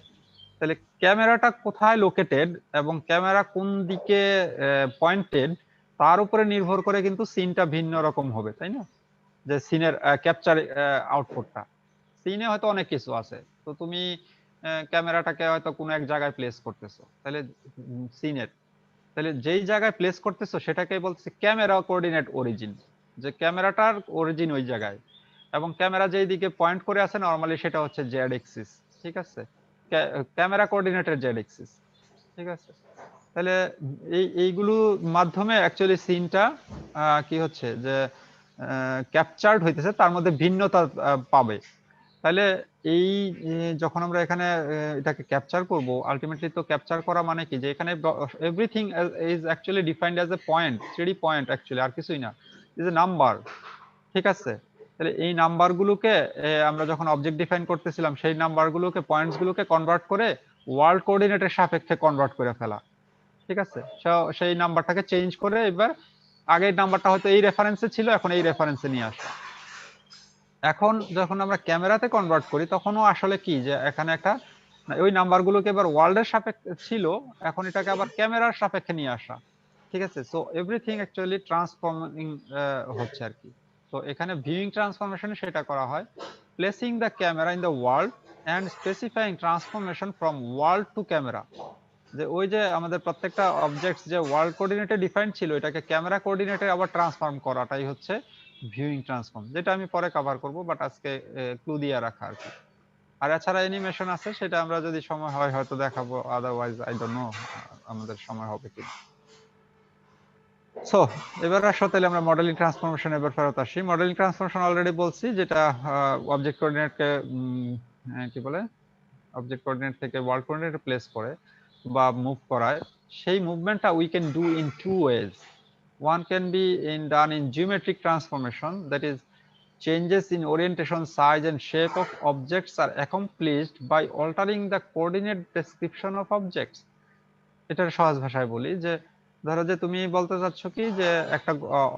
তাহলে ক্যামেরাটা কোথায় লোকেটেড এবং ক্যামেরা কোন দিকে পয়েন্টেড, তার উপরে নির্ভর করে কিন্তু সিনটা ভিন্ন রকম হবে, তাই না? যে সিনের ক্যাপচার আউটপুটটা, সিনে হয়তো অনেক কিছু আছে, তো তুমি ক্যামেরাটাকে হয়তো কোনো এক জায়গায় প্লেস করতেছো, তাহলে সিনের, তাহলে যেই জায়গায় প্লেস করতেছো সেটাকে বলছে ক্যামেরা কোঅর্ডিনেট অরিজিন, যে ক্যামেরাটার অরিজিন ওই জায়গায়, এবং ক্যামেরা যেই দিকে পয়েন্ট করে আছে নরমালি সেটা হচ্ছে জেড এক্সিস। ঠিক আছে, ক্যামেরা কোঅর্ডিনেটের জেড এক্সিস। ঠিক আছে, তাহলে এইগুলো মাধ্যমে অ্যাকচুয়ালি সিনটা কি হচ্ছে যে ক্যাপচার্ড হইতেছে, তার মধ্যে ভিন্নতা পাবে। তাহলে এই যখন আমরা এখানে এটাকে ক্যাপচার করব, আলটিমেটলি তো ক্যাপচার করা মানে কি, যে এখানে everything is actually defined as a point, 3D point actually, আর কিছুই না, ইজ এ নাম্বার। ঠিক আছে, তাহলে এই নাম্বারগুলোকে আমরা যখন অবজেক্ট ডিফাইন করতেছিলাম, সেই নাম্বারগুলোকে, পয়েন্টসগুলোকে কনভার্ট করে ওয়ার্ল্ড কোঅর্ডিনেটের সাপেক্ষে কনভার্ট করে ফেলা। ঠিক আছে, সেই নাম্বারটাকে চেঞ্জ করে এবার আগের নাম্বারটা হয়তো এই রেফারেন্সে ছিল, এখন এই রেফারেন্সে নিয়ে আসা। এখন যখন আমরা ক্যামেরাতে কনভার্ট করি, তখনও আসলে কি, যে এখানে একটা ওই নাম্বারগুলোকে এবার ওয়ার্ল্ডের সাপেক্ষে ছিল, এখন এটাকে আবার ক্যামেরার সাপেক্ষে নিয়ে আসা। ঠিক আছে, সো এভরিথিং অ্যাকচুয়ালি ট্রান্সফর্মিং হচ্ছে আর কি। তো এখানে ভিউইং ট্রান্সফরমেশনে সেটা করা হয়, placing the camera in the world and specifying transformation from world to camera. যে ওই যে আমাদের প্রত্যেকটা অবজেক্টস যে ওয়ার্ল্ড কোঅর্ডিনেটে ডিফাইন্ড ছিল, এটাকে ক্যামেরা কোঅর্ডিনেটে আবার ট্রান্সফর্ম করাটাই হচ্ছে ভিউইং ট্রান্সফর্ম, যেটা আমি পরে কভার করব, বাট আজকে ক্লু দিয়ে রাখা আর কি। আর এছাড়া অ্যানিমেশন আছে, সেটা আমরা যদি সময় হয় হয়তো দেখাবো, আদারওয়াইজ আই ডোন্ট নো আমাদের সময় হবে কি। সো এবার আসলে তাহলে আমরা মডেলিং ট্রান্সফরমেশন এবার ফেরত আসি। মডেলিং ট্রান্সফরমেশন অলরেডি বলছি, যেটা অবজেক্ট কোঅর্ডিনেটকে কি বলে, অবজেক্ট কোঅর্ডিনেট থেকে ওয়ার্ল্ড কোঅর্ডিনেটে প্লেস করে বা মুভ করায়। সেই মুভমেন্টটা we can do in two ways. One can be done in geometric transformation, that is, changes in orientation, size and shape of objects are accomplished by altering the coordinate description of objects. এটার সহজ ভাষায় বলি, যে ধরো যে তুমি বলতে চাচ্ছ কি, যে একটা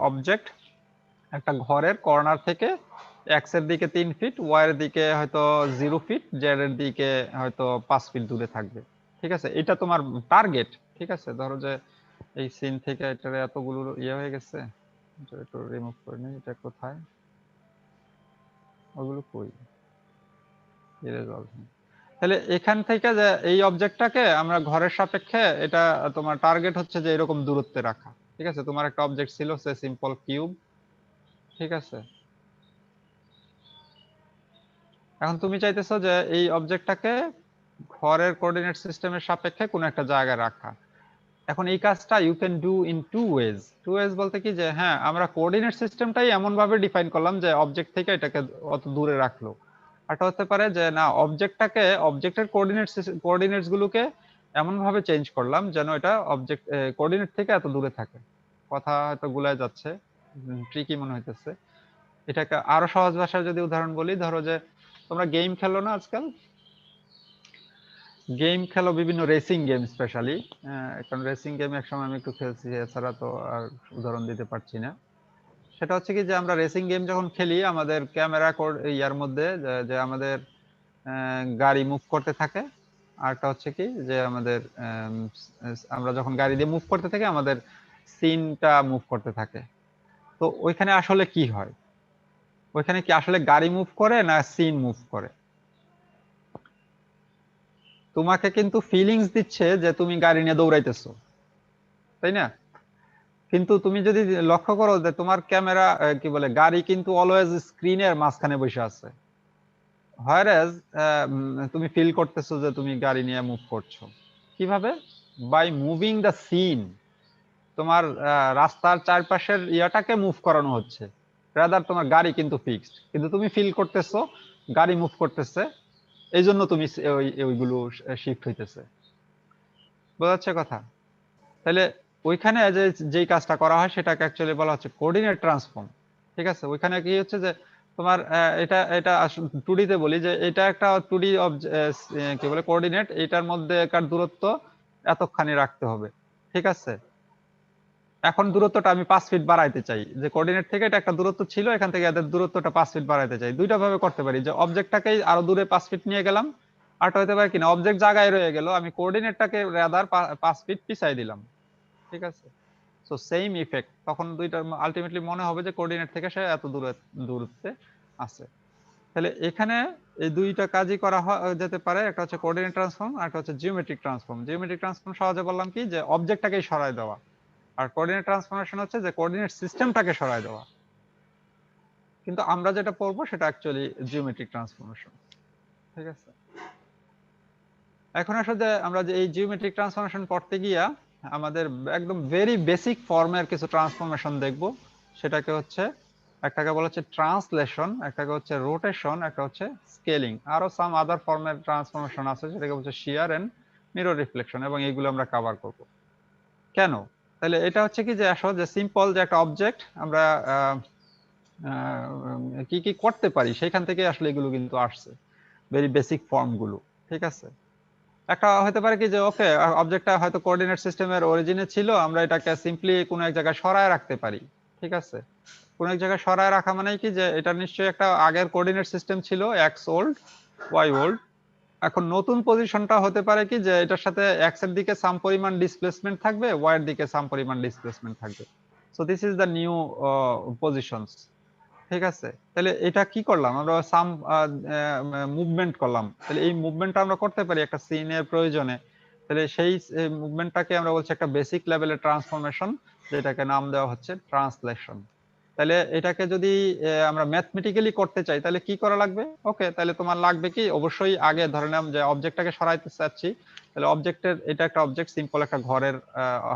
অবজেক্ট একটা ঘরের কর্নার থেকে এক্স এর দিকে 3 ফিট, ওয়াই এর দিকে হয়তো 0 ফিট, জেড এর দিকে হয়তো 5 ফিট দূরে থাকবে। ঠিক আছে, এটা তোমার টার্গেট। ঠিক আছে, ধরো যে এই সিন থেকে এটার এতগুলো ইয়ে হয়ে গেছে, এটা একটু রিমুভ করে নিই। এটা কোথায়, ওগুলো কই, ইরেজ। তাহলে এখান থেকে যে এই অবজেক্টটাকে আমরা ঘরের সাপেক্ষে, এটা তোমার টার্গেট হচ্ছে যে এরকম দূরত্বে রাখা। ঠিক আছে, তোমার একটা অবজেক্ট ছিল সে সিম্পল কিউব। ঠিক আছে, এখন তুমি চাইতেছো যে এই অবজেক্টটাকে ঘরের কোঅর্ডিনেট সিস্টেমের সাপেক্ষে কোন একটা জায়গায় রাখা। এখন এই কাজটা you can do in two ways. Two ways বলতে কি, যে হ্যাঁ আমরা কোঅর্ডিনেট সিস্টেমটাই এমন ভাবে ডিফাইন করলাম যে অবজেক্ট থেকে এটাকে অত দূরে রাখলো। এটা হতে পারে যে না, অবজেক্টটাকে, অবজেক্টের কোঅর্ডিনেটস গুলোকে এমন ভাবে চেঞ্জ করলাম যেন এটা অবজেক্ট কোঅর্ডিনেট থেকে এত দূরে থাকে। কথা হয়তো গুলায় যাচ্ছে, ট্রিকি মনে হইতেছে। এটাকে আরো সহজ ভাষায় যদি উদাহরণ বলি, ধরো যে তোমরা গেম খেলো না আজকাল, গেম খেলো, বিভিন্ন রেসিং গেম স্পেশালি। কারণ রেসিং গেম একসময় আমি একটু খেলছি, এছাড়া তো আর উদাহরণ দিতে পারছি না। সেটা হচ্ছে কি, যে আমরা রেসিং গেম যখন খেলি, আমাদের ক্যামেরা ইয়ার মধ্যে যে আমাদের গাড়ি মুভ করতে থাকে, আর একটা হচ্ছে কি, যে আমাদের আমরা যখন গাড়ি দিয়ে মুভ করতে থাকি, আমাদের সিনটা মুভ করতে থাকে। তো ওইখানে আসলে কি হয়, ওইখানে কি আসলে গাড়ি মুভ করে না সিন মুভ করে? তোমাকে কিন্তু ফিলিংস দিচ্ছে যে তুমি গাড়ি নিয়ে দৌড়াইতেছো, তাই না? কিন্তু তুমি যদি লক্ষ্য করো যে তোমার ক্যামেরা কি বলে, গাড়ি কিন্তু অলওয়েজ স্ক্রিনের মাঝখানে বসে আছে, হোয়ারএজ তুমি ফিল করতেছো যে তুমি গাড়ি নিয়ে মুভ করছো। কিভাবে? By moving the scene. তোমার রাস্তার চারপাশের ইয়াটাকে মুভ করানো হচ্ছে, রাদার তোমার গাড়ি কিন্তু ফিক্সড, কিন্তু তুমি ফিল করতেছো গাড়ি মুভ করতেছে, এই জন্য তুমি ওইগুলো শিফট হইতেছে। বোঝা যাচ্ছে কথা? তাহলে ওইখানে যে যেই কাজটা করা হয় সেটাকে অ্যাকচুয়ালি বলা হচ্ছে কোঅর্ডিনেট ট্রান্সফর্ম। ঠিক আছে, ওইখানে কি হচ্ছে যে তোমার এটা এটা 2D তে বলি যে এটা একটা 2D কি বলে কোঅর্ডিনেট, এটার মধ্যে একার দূরত্ব এতখানি রাখতে হবে। ঠিক আছে, এখন দূরত্বটা আমি 5 ফিট বাড়াইতে চাই, যে কোঅর্ডিনেট থেকে এটা একটা দূরত্ব ছিল, এখান থেকে এদের দূরত্বটা 5 ফিট বাড়াইতে চাই। দুইটা ভাবে করতে পারি, যে অবজেক্টটাকেই আরো দূরে 5 ফিট নিয়ে গেলাম, আরটা হতে পারে কিনা অবজেক্ট জায়গায় রয়ে গেল, আমি কোঅর্ডিনেটটাকে রাদার 5 ফিট পিছাই দিলাম। ঠিক আছে, সো সেম ইফেক্ট, তখন দুইটা আলটিমেটলি মনে হবে যে কোঅর্ডিনেট থেকে সে এত দূরত্বে আছে। তাহলে এখানে এই দুইটা কাজই করা যেতে পারে, একটা হচ্ছে কোঅর্ডিনেট ট্রান্সফর্ম আর একটা হচ্ছে জিওমেট্রিক ট্রান্সফর্ম। জিওমেট্রিক ট্রান্সফর্ম সহজে বললাম কি, যে অবজেক্টটাকেই সরায় দেওয়া, আর কোঅর্ডিনেট ট্রান্সফরমেশন হচ্ছে যে কোঅর্ডিনেট সিস্টেমটাকে সরায় দেওয়া। কিন্তু আমরা যেটা পড়বো সেটা অ্যাকচুয়ালি জিওমেট্রিক ট্রান্সফরমেশন। ঠিক আছে, এখন আসলে আমরা যে এই জিওমেট্রিক ট্রান্সফরমেশন পড়তে গিয়া আমাদের একদম ভেরি বেসিক ফর্মের কিছু ট্রান্সফরমেশন দেখব। সেটাকে হচ্ছে একটাকে বলা হচ্ছে ট্রান্সলেশন, একটাকে হচ্ছে রোটেশন, একটা হচ্ছে স্কেলিং, আরো সাম আদার ফর্মের ট্রান্সফরমেশন আছে যেটাকে বলছে শিয়ার এন্ড মিরর রিফ্লেকশন, এবং এইগুলো আমরা কভার করব। কেন? তাহলে এটা হচ্ছে কি, যে আসলে যে সিম্পল যে একটা অবজেক্ট আমরা কি কি করতে পারি সেখান থেকে আসলে এগুলো কিন্তু আসছে, ভেরি বেসিক ফর্ম গুলো। ঠিক আছে, একটা হতে পারে কি, যে ওকে অবজেক্টটা হয়তো কোঅর্ডিনেট সিস্টেমের অরিজিনে ছিল, আমরা এটাকে সিম্পলি কোনো এক জায়গায় সরায় রাখতে পারি। ঠিক আছে, কোন এক জায়গায় সরায় রাখা মানে কি, যে এটা নিশ্চয়ই একটা আগের কোঅর্ডিনেট সিস্টেম ছিল এক্স ওল্ড ওয়াই ওল্ড, এখন নতুন পজিশনটা হতে পারে কি, যে এটার সাথে এক্স এর দিকে সাম পরিমাণ ডিসপ্লেসমেন্ট থাকবে, ওয়াই এর দিকে সাম পরিমাণ ডিসপ্লেসমেন্ট থাকবে। So this is the new positions. ঠিক আছে, তাহলে এটা কি করলাম আমরা, সাম মুভমেন্ট করলাম, তাহলে এই মুভমেন্টটা আমরা করতে পারি একটা সিনের প্রয়োজনে। তাহলে সেই মুভমেন্টটাকে আমরা বলছি একটা বেসিক লেভেলের ট্রান্সফরমেশন, যেটাকে নাম দেওয়া হচ্ছে ট্রান্সলেশন। তাহলে এটাকে যদি আমরা ম্যাথমেটিক্যালি করতে চাই তাহলে কি করা লাগবে? ওকে, তাহলে তোমার লাগবে কি, অবশ্যই আগে ধরে নাম যে অবজেক্টটাকে সরাইতে চাচ্ছি, তাহলে অবজেক্টের এটা একটা অবজেক্ট, সিম্পল একটা ঘরের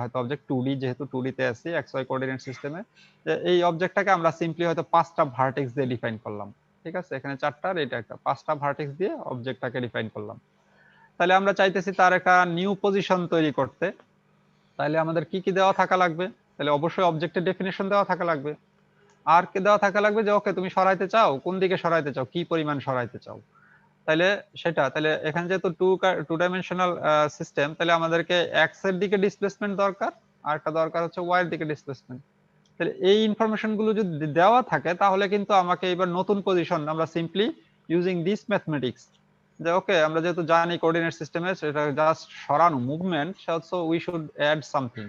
হয়তো অবজেক্ট 2D, যেহেতু 2D তে আছি এক্স ওয়াই কোঅর্ডিনেট সিস্টেমে, এই অবজেক্টটাকে আমরা সিম্পলি হয়তো 5টা ভার্টেক্স দিয়ে ডিফাইন করলাম। ঠিক আছে, এখানে 4টা আর এটা একটা, 5টা ভার্টেক্স দিয়ে অবজেক্টটাকে ডিফাইন করলাম। তাহলে আমরা চাইতেছি তার একটা নিউ পজিশন তৈরি করতে, তাহলে আমাদের কি কি দেওয়া থাকা লাগবে? তাহলে অবশ্যই অবজেক্টের ডেফিনিশন দেওয়া থাকা লাগবে, আর কি দেওয়া থাকা লাগবে, যে ওকে তুমি সরাইতে চাও, কোন দিকে সরাইতে চাও, কি পরিমাণ সরাইতে চাও। তাহলে সেটা, তাহলে এখানে যেহেতু টু ডাইমেনশনাল সিস্টেম, তাহলে আমাদেরকে এক্স এর দিকে ডিসপ্লেসমেন্ট দরকার, আর একটা দরকার হচ্ছে ওয়াই এর দিকে ডিসপ্লেসমেন্ট। তাহলে এই ইনফরমেশন গুলো যদি দেওয়া থাকে তাহলে কিন্তু আমাকে এবার নতুন পজিশন আমরা সিম্পলি ইউজিং দিস ম্যাথমেটিক্স, যে ওকে আমরা যেহেতু জানি কোঅর্ডিনেট সিস্টেমে সেটা জাস্ট সরানো movement, so we should add something.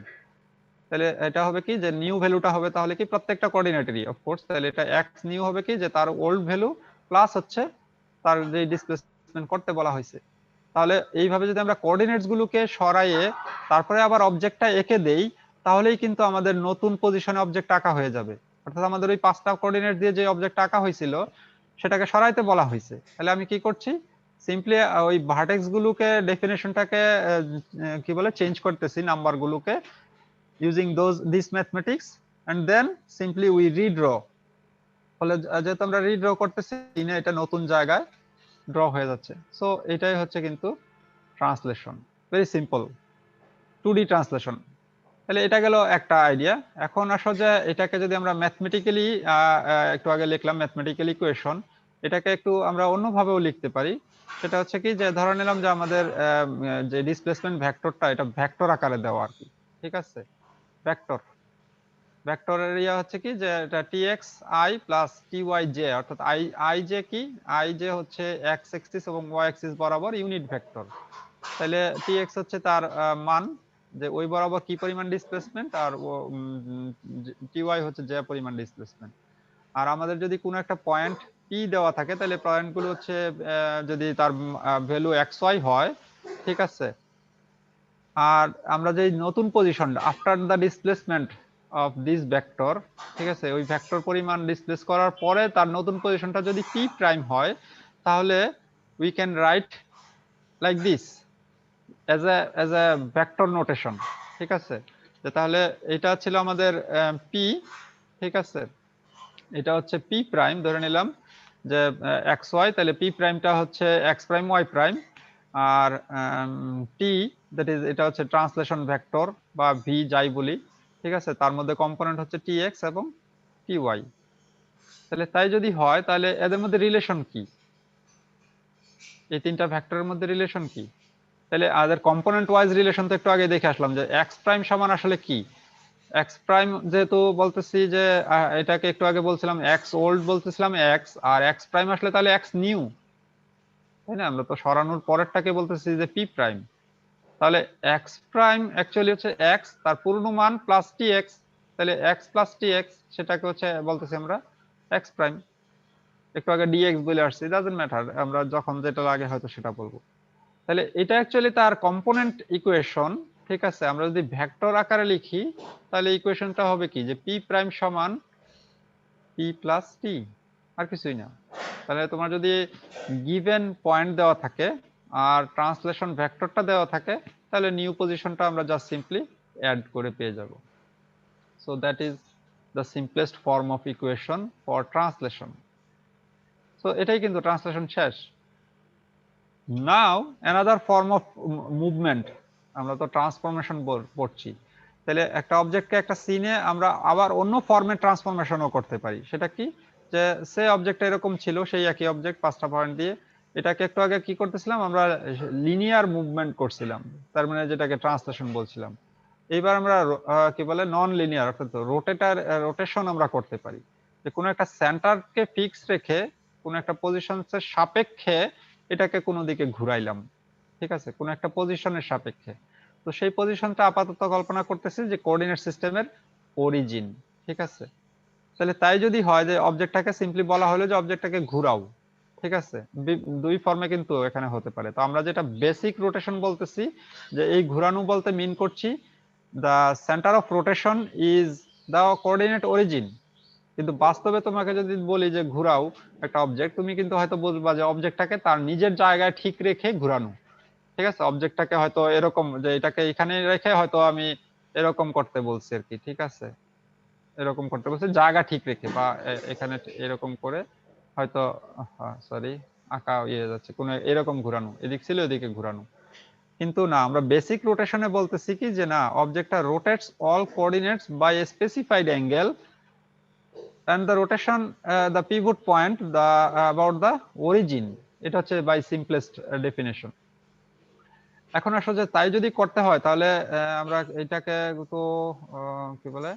তাহলে এটা হবে কি, যে নিউ ভ্যালুটা হবে তাহলে কি প্রত্যেকটা কোঅর্ডিনেটেরই অফকোর্স, তাহলে এটা এক্স নিউ হবে কি, যে তার ওল্ড ভ্যালু প্লাস হচ্ছে তার যে ডিসপ্লেসমেন্ট করতে বলা হয়েছে। তাহলে এইভাবে যদি আমরা কোঅর্ডিনেটস গুলোকে সরাইয়ে তারপরে আবার অবজেক্টটা এঁকে দেই, তাহলেই কিন্তু আমাদের নতুন পজিশনে অবজেক্ট আঁকা হয়ে যাবে। অর্থাৎ আমাদের ওই 5টা কোঅর্ডিনেট দিয়ে যে অবজেক্ট আঁকা হয়েছিল সেটাকে সরাইতে বলা হয়েছে। তাহলে আমি কি করছি, সিম্পলি ওই ভার্টেক্স গুলোকে ডেফিনেশনটাকে কি বলে চেঞ্জ করতেছি নাম্বার গুলোকে, using these mathematics, and then simply we redraw। ফলে যেহেতু আমরা রিড্র করতেছি ইনে, এটা নতুন জায়গায় ড্র হয়ে যাচ্ছে। সো এটাই হচ্ছে কিন্তু translation, very simple 2D translation. তাহলে এটা গেল একটা আইডিয়া। এখন আসলে যে এটাকে যদি আমরা ম্যাথমেটিক্যালি, একটু আগে লিখলাম ম্যাথমেটিক্যাল ইকুয়েশন, এটাকে একটু আমরা অন্যভাবেও লিখতে পারি। সেটা হচ্ছে কি, যে ধরে নিলাম যে আমাদের যে ডিসপ্লেসমেন্ট ভেক্টরটা এটা ভেক্টর আকারে দেওয়া আর কি। ঠিক আছে, ভেক্টর, ভেক্টরের এরিয়া হচ্ছে কি, যে এটা tx i plus ty j, অর্থাৎ i j কি, i j হচ্ছে x অ্যাক্সিস এবং y অ্যাক্সিস বরাবর ইউনিট ভেক্টর। তাহলে tx হচ্ছে তার মান, যে ওই বরাবর কি পরিমাণ ডিসপ্লেসমেন্ট, আর ty হচ্ছে যে পরিমাণ ডিসপ্লেসমেন্ট। আর আমাদের যদি কোনো একটা পয়েন্ট p দেওয়া থাকে, তাহলে পয়েন্ট গুলো হচ্ছে যদি তার ভ্যালু xy হয়, ঠিক আছে, আর আমরা যে নতুন position after the displacement of this vector, ঠিক আছে, ওই ভেক্টর পরিমাণ ডিসপ্লেস করার পরে তার নতুন পজিশনটা যদি p প্রাইম হয়, তাহলে we can write like this as a vector notation। ঠিক আছে, যে তাহলে এটা ছিল আমাদের পি, ঠিক আছে, এটা হচ্ছে পি প্রাইম ধরে নিলাম যে এক্স ওয়াই, তাহলে পি প্রাইমটা হচ্ছে এক্স প্রাইম ওয়াই প্রাইম, আর টি দ্যাট ইজ এটা হচ্ছে ট্রান্সলেশন ভেক্টর বা ভি যাই বলি, ঠিক আছে, তার মধ্যে কম্পোনেন্ট হচ্ছে টি এক্স এবং টি ওয়াই। তাহলে তাই যদি হয় তাহলে এদের মধ্যে রিলেশন কি, এই তিনটা ভেক্টরের মধ্যে রিলেশন কি? তাহলে আদের কম্পোনেন্ট ওয়াইজ রিলেশন তো একটু আগে দেখে আসলাম যে এক্স প্রাইম সমান আসলে কি, এক্স প্রাইম যেহেতু বলতেছি যে এটাকে একটু আগে বলছিলাম এক্স ওল্ড বলতেছিলাম এক্স, আর এক্স প্রাইম আসলে তাহলে এক্স নিউ, তাই না? আমরা তো সরানোর পরেরটাকে বলতেছি যে পি প্রাইম। তাহলে এক্স প্রাইম অ্যাকচুয়ালি হচ্ছে এক্স তার পূর্ণ মান প্লাস টি এক্স, তাহলে এক্স প্লাস টি এক্স সেটাকে হচ্ছে বলতেছি আমরা এক্স প্রাইম। একটু আগে ডিএক্স বলে আসছি, ডাজন্ট ম্যাটার, আমরা যখন যেটা লাগে হয়তো সেটা বলবো। তাহলে এটা অ্যাকচুয়ালি তার কম্পোনেন্ট ইকুয়েশন, ঠিক আছে। আমরা যদি ভেক্টর আকারে লিখি তাহলে ইকুয়েশনটা হবে কি, যে পি প্রাইম সমান পি প্লাস টি, আর কিছুই না। তাহলে তোমার যদি গিভেন পয়েন্ট দেওয়া থাকে আর ট্রান্সলেশন ভেক্টরটা দেওয়া থাকে, তাহলে নিউ পজিশনটা আমরা জাস্ট সিম্পলি অ্যাড করে পেয়ে যাব। So that is the simplest form of equation for translation. So এটাই কিন্তু ট্রান্সলেশন শেষ। নাও অ্যানাদার ফর্ম অফ মুভমেন্ট, আমরা তো ট্রান্সফরমেশন পড়ছি, তাহলে একটা অবজেক্টকে একটা সিনে আমরা আবার অন্য ফর্মে ট্রান্সফরমেশনও করতে পারি। সেটা কি, যে সে অবজেক্টটা এরকম ছিল, সেই একই অবজেক্ট 5টা পয়েন্ট দিয়ে, এটাকে একটু আগে কি করতেছিলাম আমরা, লিনিয়ার মুভমেন্ট করছিলাম, তার মানে যেটাকে ট্রান্সলেশন বলছিলাম। এইবার আমরা কি বলে নন লিনিয়ার, অর্থাৎ রোটেশন আমরা করতে পারি, যে কোনো একটা সেন্টারকে ফিক্স রেখে কোনো একটা পজিশনের সাপেক্ষে এটাকে কোনো দিকে ঘুরাইলাম, ঠিক আছে, কোন একটা পজিশনের সাপেক্ষে। তো সেই পজিশনটা আপাতত কল্পনা করতেছি যে কোঅর্ডিনেট সিস্টেমের অরিজিন, ঠিক আছে। তাহলে তাই যদি হয় যে অবজেক্টটাকে সিম্পলি বলা হলো যে অবজেক্টটাকে ঘুরাও, ঠিক আছে, দুই ফর্মে কিন্তু এখানে হতে পারে। তো আমরা যেটা বেসিক রোটেশন বলতেছি, যে এই ঘুরানো বলতে মিন করছি the centre of rotation is the coordinate origin. কিন্তু বাস্তবে তোমাকে যদি বলি যে ঘুরাও একটা অবজেক্ট, তুমি কিন্তু হয়তো বুঝবা যে অবজেক্টটাকে তার নিজের জায়গায় ঠিক রেখে ঘুরানো, ঠিক আছে। অবজেক্টটাকে হয়তো এরকম, যে এটাকে এখানে রেখে হয়তো আমি এরকম করতে বলছি আর কি, ঠিক আছে, এরকম করতে বলছি জায়গা ঠিক রেখে, বা এখানে এরকম করে হয়তো, সরি আঁকা ইয়ে যাচ্ছে, কোন এরকম ঘুরানো, এদিক ছিল এদিকে ঘুরানো। কিন্তু না, আমরা বেসিক রোটেশনে বলতেছি কি, যে না, অবজেক্টটা rotates all coordinates by a specified angle and the rotation the pivot point the about the origin, এটা হচ্ছে বাই সিম্পলেস্ট ডেফিনেশন। এখন আসলে যে তাই যদি করতে হয় তাহলে আমরা এটাকে তো কি বলে,